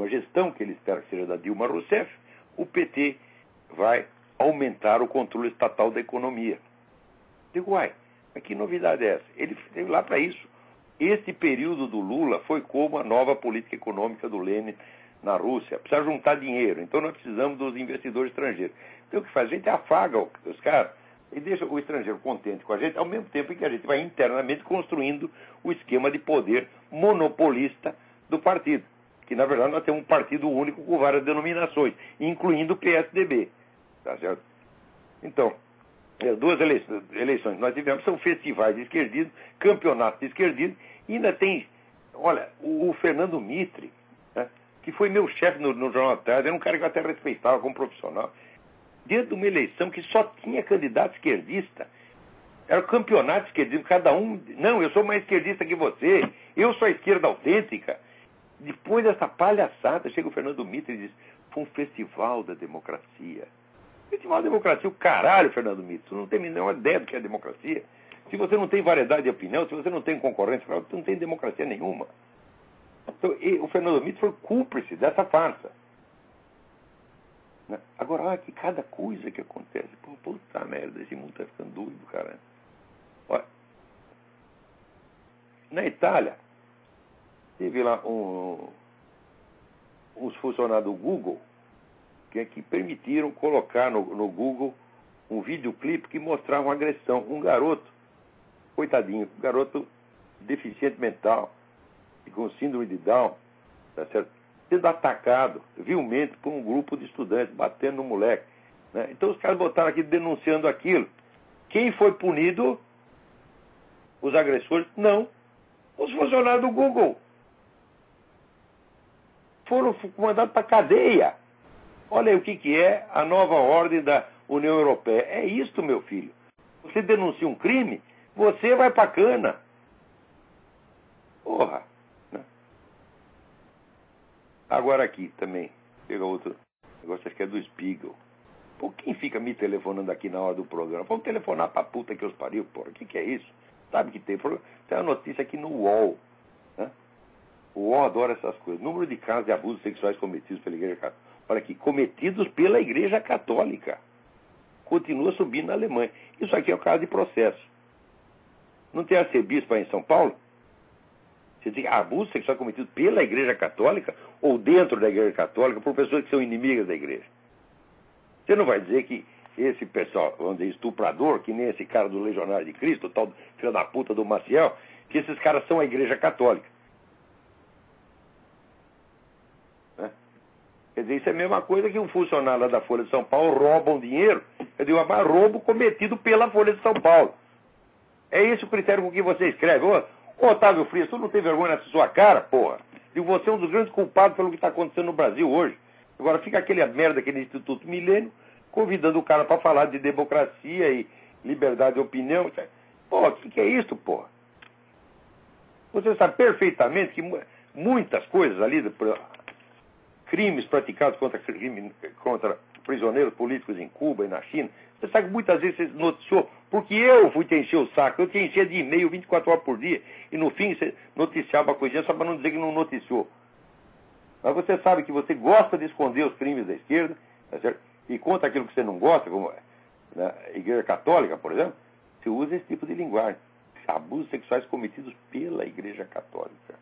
gestão, que ele espera que seja da Dilma Rousseff, o PT vai aumentar o controle estatal da economia. Digo, uai, mas que novidade é essa? Ele veio lá para isso. Este período do Lula foi como a nova política econômica do Lenin na Rússia. Precisa juntar dinheiro, então nós precisamos dos investidores estrangeiros. Então o que faz? A gente afaga os caras e deixa o estrangeiro contente com a gente, ao mesmo tempo em que a gente vai internamente construindo o esquema de poder monopolista do partido. Que, na verdade, nós temos um partido único com várias denominações, incluindo o PSDB. Tá certo? Então, duas eleições que nós tivemos são festivais de esquerdismo, campeonatos de esquerdismo, e ainda tem, olha, o Fernando Mitre, né, que foi meu chefe no Jornal da Tarde, era um cara que eu até respeitava como profissional, dentro de uma eleição que só tinha candidato esquerdista, era o campeonato esquerdismo, cada um, não, eu sou mais esquerdista que você, eu sou a esquerda autêntica. Depois dessa palhaçada, chega o Fernando Mitre e diz, foi um festival da democracia. Festival da democracia, o caralho, Fernando Mitre, tu não tem a menor ideia do que é democracia. Se você não tem variedade de opinião, se você não tem concorrência, você não tem democracia nenhuma. Então, o Fernando Mitre foi cúmplice dessa farsa. Agora, olha que cada coisa que acontece. Pô, puta merda, esse mundo tá ficando doido, cara. Olha, na Itália, teve lá uns funcionários do Google que permitiram colocar no Google um videoclipe que mostrava uma agressão. Um garoto, coitadinho, um garoto deficiente mental, e com síndrome de Down, tá certo? Sendo atacado vilmente por um grupo de estudantes, batendo no moleque. Né? Então os caras botaram aqui denunciando aquilo. Quem foi punido? Os agressores? Não. Os funcionários do Google. Foram mandados para a cadeia. Olha aí o que é a nova ordem da União Europeia. É isto, meu filho. Você denuncia um crime, você vai para a cana. Porra. Né? Agora aqui também. Pega outro negócio, acho que é do Spiegel. Pô, quem fica me telefonando aqui na hora do programa? Vamos telefonar pra puta que os pariu, porra. O que é isso? Sabe que tem uma notícia aqui no UOL. Né? O UOL adora essas coisas. Número de casos de abusos sexuais cometidos pela Igreja Católica. Olha aqui, cometidos pela Igreja Católica. Continua subindo na Alemanha. Isso aqui é o caso de processo. Não tem arcebispo aí em São Paulo? Você tem abuso sexual cometido pela Igreja Católica ou dentro da Igreja Católica por pessoas que são inimigas da Igreja. Você não vai dizer que esse pessoal, vamos dizer, estuprador, que nem esse cara do Legionário de Cristo, o tal filho da puta do Maciel, que esses caras são a Igreja Católica. Né? Quer dizer, isso é a mesma coisa que um funcionário lá da Folha de São Paulo rouba um dinheiro, quer dizer, um roubo cometido pela Folha de São Paulo. É esse o critério com que você escreve. Ô, Otávio Frias, tu não tem vergonha nessa sua cara, porra? E você é um dos grandes culpados pelo que está acontecendo no Brasil hoje. Agora fica aquele merda, aquele Instituto Milênio, convidando o cara para falar de democracia e liberdade de opinião. Pô, o que é isso, porra? Você sabe perfeitamente que muitas coisas ali, crimes praticados contra prisioneiros políticos em Cuba e na China, você sabe que muitas vezes você noticiou, porque eu fui te encher o saco, eu te enchia de e-mail 24 horas por dia, e no fim você noticiava a coisinha só para não dizer que não noticiou. Mas você sabe que você gosta de esconder os crimes da esquerda, tá certo? E contra aquilo que você não gosta, como na Igreja Católica, por exemplo, você usa esse tipo de linguagem. Abusos sexuais cometidos pela Igreja Católica.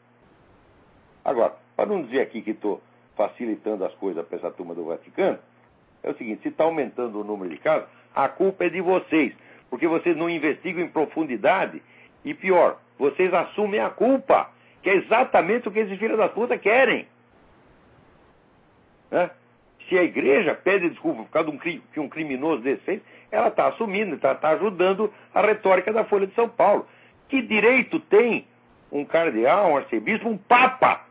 Agora, para não dizer aqui que estou facilitando as coisas para essa turma do Vaticano, é o seguinte, se está aumentando o número de casos, a culpa é de vocês, porque vocês não investigam em profundidade, e pior, vocês assumem a culpa, que é exatamente o que esses filhos da puta querem. Né? Se a igreja pede desculpa por causa de que um criminoso desse fez, ela está assumindo, está ajudando a retórica da Folha de São Paulo. Que direito tem um cardeal, um arcebispo, um papa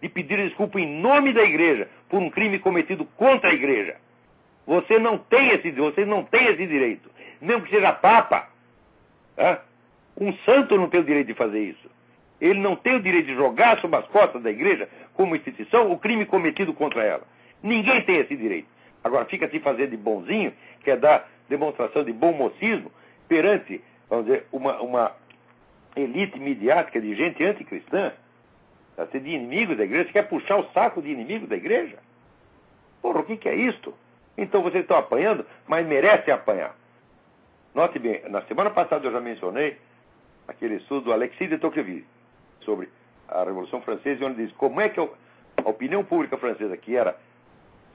de pedir desculpa em nome da igreja por um crime cometido contra a igreja? Você não tem esse direito, mesmo que seja papa. Tá? Um santo não tem o direito de fazer isso. Ele não tem o direito de jogar sob as costas da igreja, como instituição, o crime cometido contra ela. Ninguém tem esse direito. Agora, fica se fazendo de bonzinho, quer dar demonstração de bom mocismo, perante, vamos dizer, uma elite midiática de gente anticristã, de inimigos da igreja. Você quer puxar o saco de inimigos da igreja? Porra, o que é isto? Então vocês estão apanhando, mas merecem apanhar. Note bem, na semana passada eu já mencionei aquele estudo do Alexis de Tocqueville sobre a Revolução Francesa, onde diz como é que a opinião pública francesa, que era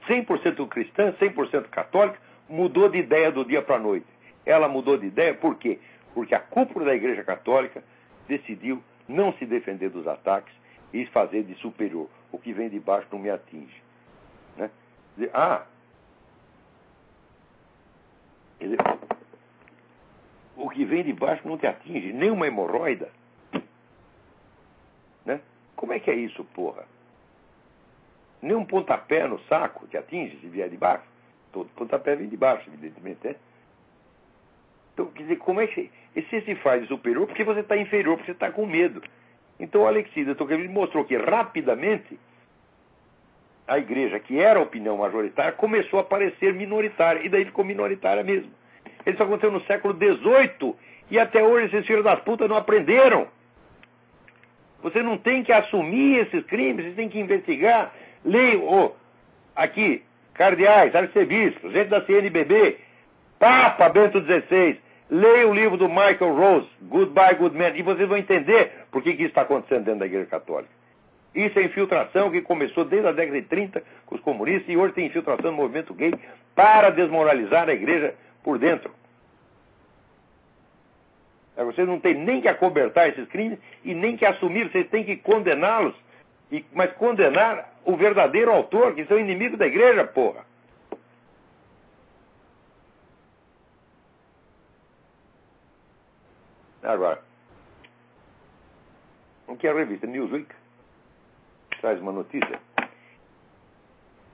100% cristã, 100% católica, mudou de ideia do dia para a noite. Ela mudou de ideia por quê? Porque a cúpula da Igreja Católica decidiu não se defender dos ataques e fazer de superior. O que vem de baixo não me atinge. Né? O que vem de baixo não te atinge, nem uma hemorroida. Né? Como é que é isso, porra? Nem um pontapé no saco te atinge se vier de baixo. Todo pontapé vem de baixo, evidentemente, né? Então, quer dizer, como é que você se faz de superior porque você está inferior, porque você está com medo. Então, o Alexis de Tocqueville mostrou que, rapidamente, a igreja, que era a opinião majoritária, começou a parecer minoritária, e daí ficou minoritária mesmo. Isso aconteceu no século XVIII, e até hoje esses filhos das putas não aprenderam. Você não tem que assumir esses crimes, você tem que investigar. Leia, aqui, cardeais, arcebispos, gente da CNBB, Papa Bento XVI, leia o livro do Michael Rose, Goodbye, Good Man, e vocês vão entender por que isso está acontecendo dentro da Igreja Católica. Isso é infiltração que começou desde a década de 30 com os comunistas e hoje tem infiltração no movimento gay para desmoralizar a Igreja por dentro. Vocês não têm nem que acobertar esses crimes e nem que assumir, vocês têm que condená-los, mas condenar o verdadeiro autor, que são inimigos da Igreja, porra. Agora, o que a revista Newsweek traz uma notícia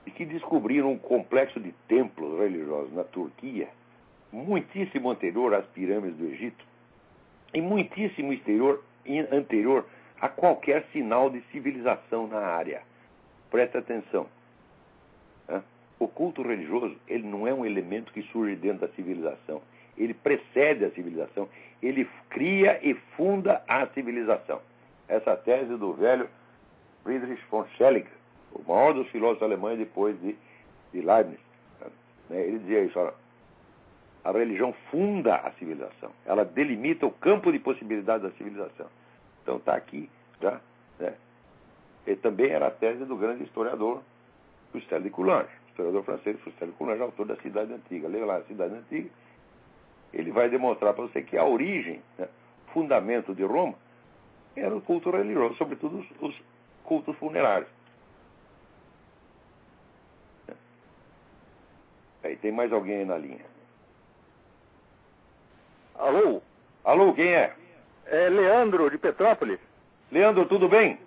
de que descobriram um complexo de templos religiosos na Turquia, muitíssimo anterior às pirâmides do Egito, e muitíssimo anterior a qualquer sinal de civilização na área. Preste atenção. O culto religioso, ele não é um elemento que surge dentro da civilização. Ele precede a civilização. Ele cria e funda a civilização. Essa tese do velho Friedrich von Schelling, o maior dos filósofos alemães depois de Leibniz. Ele dizia isso, olha, a religião funda a civilização. Ela delimita o campo de possibilidades da civilização. Então está aqui já. Né? Ele também era a tese do grande historiador Fustel de Coulanges, historiador francês Fustel de Coulanges, autor da Cidade Antiga. Leia lá a Cidade Antiga. Ele vai demonstrar para você que a origem, né, fundamento de Roma, era o culto religioso, sobretudo os cultos funerários. Aí tem mais alguém aí na linha. Alô? Alô, quem é? É Leandro, de Petrópolis. Leandro, tudo bem?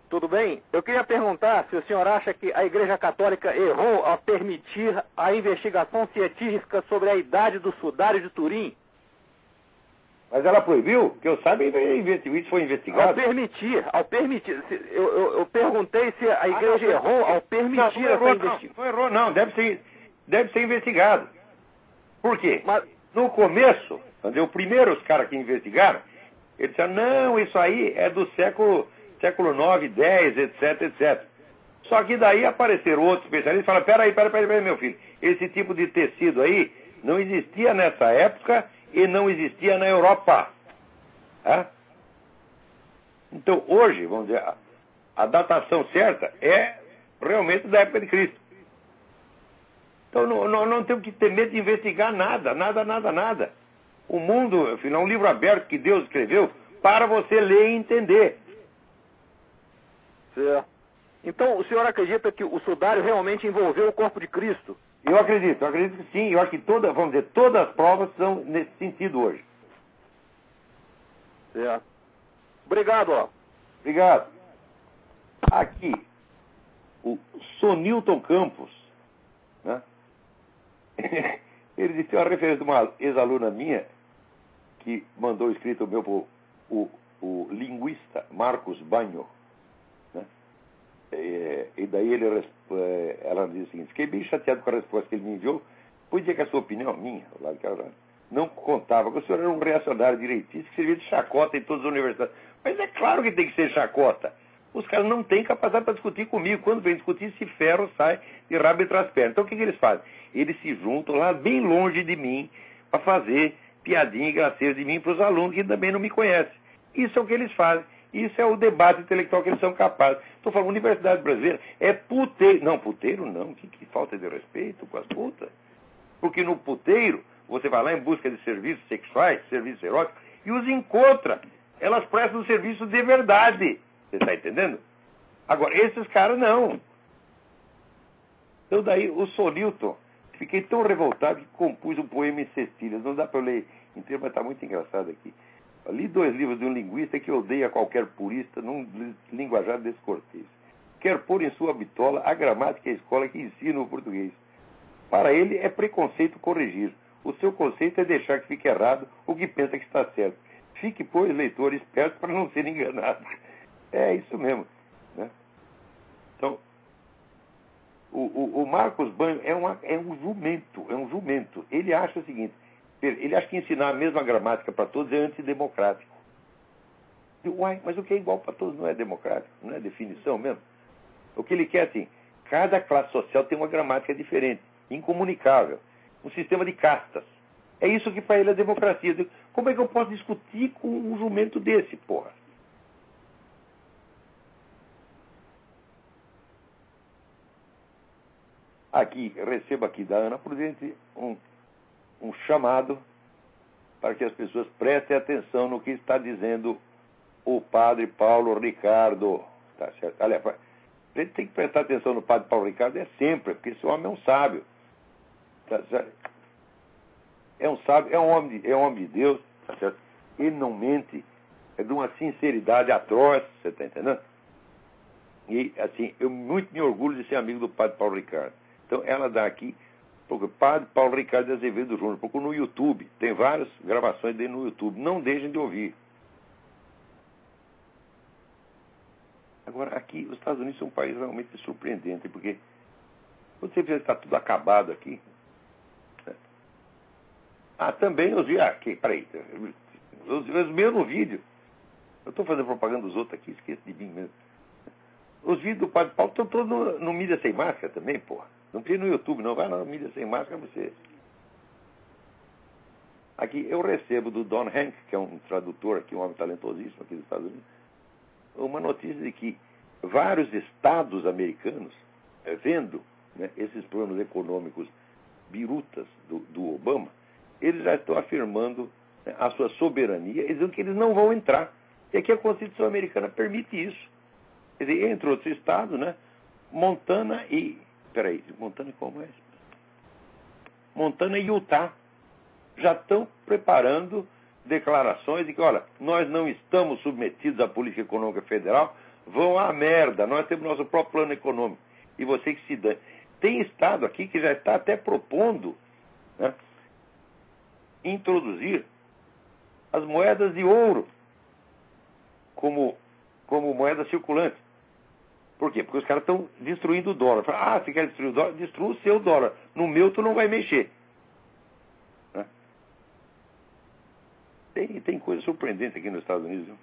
Tudo bem? Eu queria perguntar se o senhor acha que a Igreja Católica errou ao permitir a investigação científica sobre a idade do sudário de Turim. Mas ela proibiu? Que eu saiba, isso foi investigado. Ao permitir. Eu perguntei se a Igreja errou ao permitir essa investigação. Não errou, não. Deve ser investigado. Por quê? Mas... No começo, os primeiros caras que investigaram, eles disseram, não, isso aí é do século 9, 10, etc, etc. Só que daí apareceram outros especialistas e falaram, peraí, meu filho, esse tipo de tecido aí não existia nessa época e não existia na Europa. Então, hoje, vamos dizer, a datação certa é realmente da época de Cristo. Então, não temos que ter medo de investigar nada. O mundo, afinal, é um livro aberto que Deus escreveu para você ler e entender. Certo. Então, o senhor acredita que o sudário realmente envolveu o corpo de Cristo? Eu acredito que sim. Eu acho que todas as provas são nesse sentido hoje. Certo. Obrigado, ó. Obrigado. Aqui, o Sonilton Campos, né? Ele disse uma referência de uma ex-aluna minha que mandou escrito meu para o linguista Marcos Banho. E daí ela diz o seguinte, fiquei bem chateado com a resposta que ele me enviou, pois dizer que a sua opinião, minha, não contava, que o senhor era um reacionário direitista que servia de chacota em todas as universidades. Mas é claro que tem que ser chacota. Os caras não têm capacidade para discutir comigo. Quando vem discutir, esse ferro sai de rabo entre as pernas. Então o que eles fazem? Eles se juntam lá bem longe de mim para fazer piadinha e graceira de mim para os alunos que também não me conhecem. Isso é o que eles fazem. Isso é o debate intelectual que eles são capazes. Estou falando, universidade brasileira é puteiro. Não, puteiro não. Que falta de respeito com as putas. Porque no puteiro, você vai lá em busca de serviços sexuais, serviços eróticos, e os encontra. Elas prestam serviço de verdade. Você está entendendo? Agora, esses caras não. Então daí, o Sonilton, fiquei tão revoltado que compus um poema em cestilhas. Não dá para eu ler inteiro, mas está muito engraçado aqui. Eu li 2 livros de um linguista que odeia qualquer purista num linguajar descortês. Quer pôr em sua bitola a gramática e a escola que ensina o português. Para ele é preconceito corrigir. O seu conceito é deixar que fique errado o que pensa que está certo. Fique, pois, leitor esperto para não ser enganado. É isso mesmo. Né? Então, o Marcos Banho é um jumento. Ele acha o seguinte, ele acha que ensinar a mesma gramática para todos é antidemocrático. Uai, mas o que é igual para todos não é democrático, não é definição mesmo. O que ele quer, assim, cada classe social tem uma gramática diferente, incomunicável, um sistema de castas. É isso que para ele é democracia. Como é que eu posso discutir com um jumento desse, porra? Aqui, recebo aqui da Ana Prudente um chamado para que as pessoas prestem atenção no que está dizendo o padre Paulo Ricardo. Tá certo? Aliás, a gente tem que prestar atenção no padre Paulo Ricardo sempre, porque esse homem é um sábio. Tá certo? É um sábio, é um homem de Deus, tá certo? Ele não mente, é de uma sinceridade atroz, você está entendendo? E, assim, eu muito me orgulho de ser amigo do padre Paulo Ricardo. Então, ela dá aqui, porque padre Paulo Ricardo de Azevedo Júnior, porque no YouTube, tem várias gravações dele no YouTube, não deixem de ouvir. Agora, aqui, os Estados Unidos são um país realmente surpreendente, porque você vê que está tudo acabado aqui. Também os vídeos. Peraí. Os meus no vídeo. Eu estou fazendo propaganda dos outros aqui, esqueço de mim mesmo. Os vídeos do padre Paulo estão todos no Mídia Sem Máscara também, porra. Não precisa ir no YouTube, não. Vai lá no Mídia Sem Máscara, você. Aqui eu recebo do Don Hank, que é um tradutor aqui, um homem talentosíssimo aqui dos Estados Unidos, uma notícia de que vários estados americanos, vendo, né, esses planos econômicos birutas do Obama, eles já estão afirmando, né, a sua soberania, e dizendo que eles não vão entrar. E aqui a Constituição americana permite isso. Quer dizer, entre outros estados, né, Montana e... Peraí, Montana como é? Montana e Utah já estão preparando declarações de que, olha, nós não estamos submetidos à política econômica federal, vão à merda, nós temos nosso próprio plano econômico. E você que se dane. Tem estado aqui que já está até propondo, né, introduzir as moedas de ouro como moeda circulante. Por quê? Porque os caras estão destruindo o dólar. Você quer destruir o dólar? Destrua o seu dólar. No meu tu não vai mexer. Né? Tem coisa surpreendente aqui nos Estados Unidos. Viu?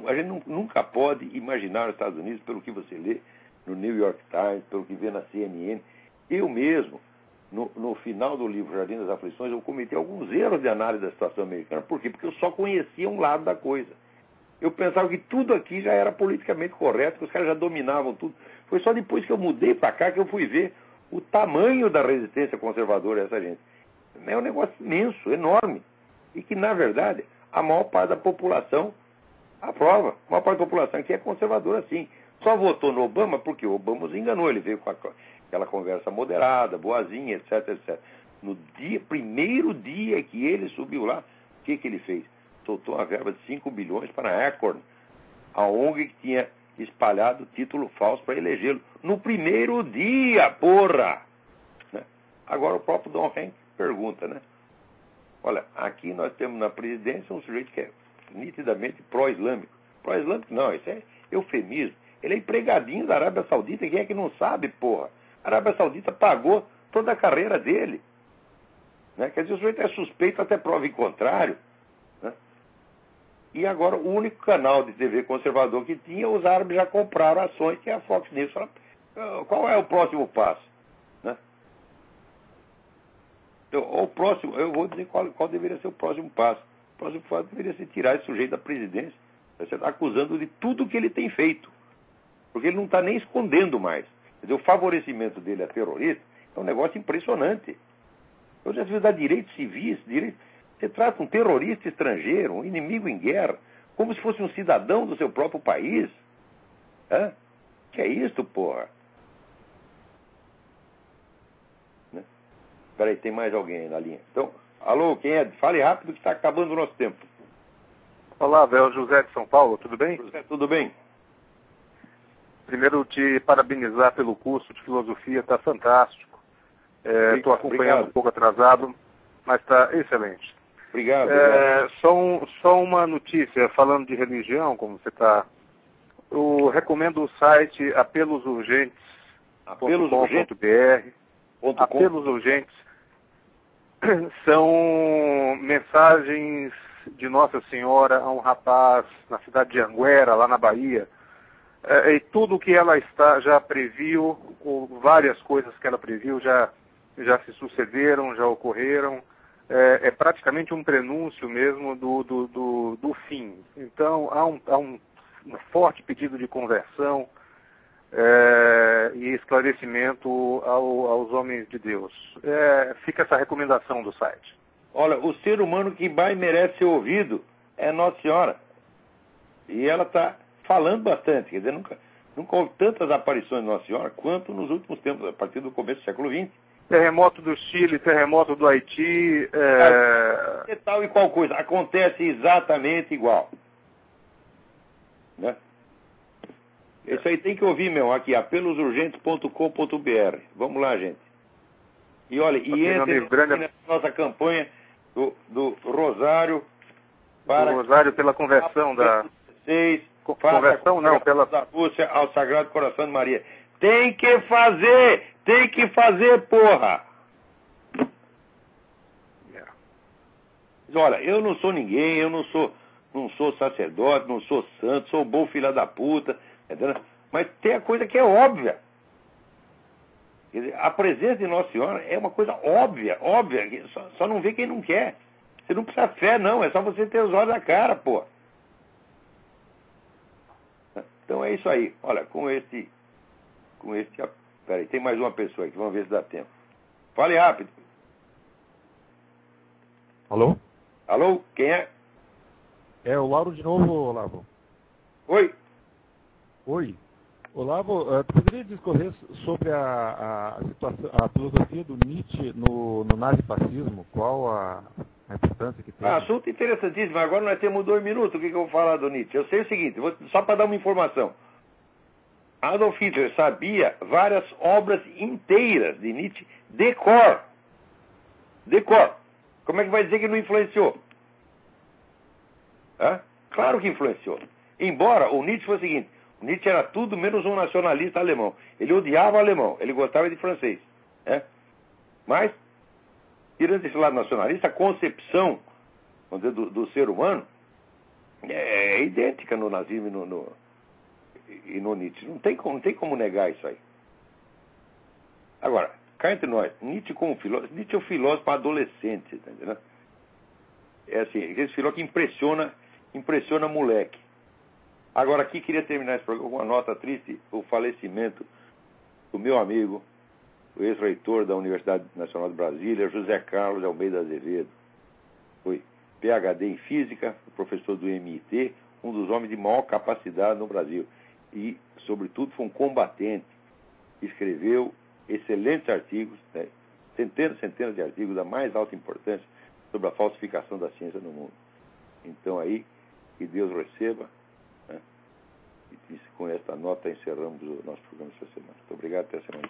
A gente nunca pode imaginar os Estados Unidos pelo que você lê no New York Times, pelo que vê na CNN. Eu mesmo, no final do livro Jardim das Aflições, eu cometi alguns erros de análise da situação americana. Por quê? Porque eu só conhecia um lado da coisa. Eu pensava que tudo aqui já era politicamente correto, que os caras já dominavam tudo. Foi só depois que eu mudei para cá que eu fui ver o tamanho da resistência conservadora a essa gente. É um negócio imenso, enorme. E que, na verdade, a maior parte da população aprova. A maior parte da população aqui é conservadora, sim. Só votou no Obama porque o Obama os enganou. Ele veio com aquela conversa moderada, boazinha, etc, etc. No primeiro dia que ele subiu lá, o que ele fez? Soltou uma verba de 5 bilhões para a Acorn, a ONG que tinha espalhado título falso para elegê-lo. No primeiro dia, porra! Né? Agora o próprio Don Hank pergunta, né? Olha, aqui nós temos na presidência um sujeito que é nitidamente pró-islâmico. Pró-islâmico não, isso é eufemismo. Ele é empregadinho da Arábia Saudita, quem é que não sabe, porra? A Arábia Saudita pagou toda a carreira dele. Né? Quer dizer, o sujeito é suspeito até prova em contrário. Né? E agora o único canal de TV conservador que tinha, os árabes já compraram ações, que é a Fox News. Qual é o próximo passo? Né? Eu vou dizer qual deveria ser o próximo passo. próximo passo deveria ser tirar esse sujeito da presidência. Você está acusando de tudo que ele tem feito. Porque ele não está nem escondendo mais. Quer dizer, o favorecimento dele a terrorista é um negócio impressionante. Eu já fiz dar direitos civis, você trata um terrorista estrangeiro, um inimigo em guerra, como se fosse um cidadão do seu próprio país. Hã? Que é isso, porra? Né? Peraí, tem mais alguém aí na linha. Então, alô, quem é? Fale rápido que está acabando o nosso tempo. Olá, Vel, José de São Paulo, tudo bem? José, tudo bem? Primeiro, te parabenizar pelo curso de filosofia, está fantástico. Estou acompanhando um pouco atrasado, mas está excelente. Obrigado. Só uma notícia, falando de religião, como você está. Eu recomendo o site apelosurgentes.com.br. Apelos Urgentes são mensagens de Nossa Senhora a um rapaz na cidade de Anguera, lá na Bahia. E tudo que ela já previu, ou várias coisas que ela previu já se sucederam, já ocorreram. É praticamente um prenúncio mesmo do fim. Então, há um forte pedido de conversão e esclarecimento aos homens de Deus. Fica essa recomendação do site. Olha, o ser humano que mais merece ser ouvido é Nossa Senhora. E ela está falando bastante. Quer dizer, nunca houve tantas aparições de Nossa Senhora quanto nos últimos tempos, a partir do começo do século XX. Terremoto do Chile, terremoto do Haiti. Tal e qual coisa. Acontece exatamente igual. Né? Isso aí tem que ouvir, meu, aqui, apelosurgentes.com.br. Vamos lá, gente. E olha, entre na nossa campanha do Rosário para... Do Rosário pela conversão da... Conversão não, pela... Da Rússia ao Sagrado Coração de Maria. Tem que fazer, porra! Olha, eu não sou ninguém, eu não sou sacerdote, não sou santo, sou bom filho da puta, entendeu? Mas tem a coisa que é óbvia. Quer dizer, a presença de Nossa Senhora é uma coisa óbvia, só não vê quem não quer. Você não precisa fé, não, é só você ter os olhos na cara, pô. Então é isso aí. Olha, peraí, tem mais uma pessoa aqui, vamos ver se dá tempo. Fale rápido. Alô? Alô, quem é? É o Lauro de novo, Olavo. Oi. Olavo, tu poderia discorrer sobre a situação, a filosofia do Nietzsche no nazifascismo? Qual a importância que tem? Assunto interessantíssimo. Agora nós temos 2 minutos. O que eu vou falar do Nietzsche? Eu sei o seguinte, só para dar uma informação. Adolf Hitler sabia várias obras inteiras de Nietzsche de cor. Como é que vai dizer que não influenciou? Claro que influenciou. Embora o Nietzsche fosse o seguinte, o Nietzsche era tudo menos um nacionalista alemão. Ele odiava alemão, ele gostava de francês. Mas, tirando esse lado nacionalista, a concepção, vamos dizer, do ser humano é idêntica no nazismo e no Nietzsche. Não tem como negar isso aí. Agora, cá entre nós, Nietzsche como filósofo, Nietzsche é um filósofo para adolescente, tá entendendo? É assim, esse filósofo que impressiona moleque. Agora aqui queria terminar esse programa com uma nota triste, o falecimento do meu amigo, o ex-reitor da Universidade Nacional de Brasília, José Carlos Almeida Azevedo. Foi PhD em Física, professor do MIT, um dos homens de maior capacidade no Brasil. E, sobretudo, foi um combatente. Escreveu excelentes artigos, né? centenas de artigos da mais alta importância sobre a falsificação da ciência no mundo. Então aí, que Deus receba, né? E com esta nota encerramos o nosso programa essa semana. Muito obrigado, até a semana.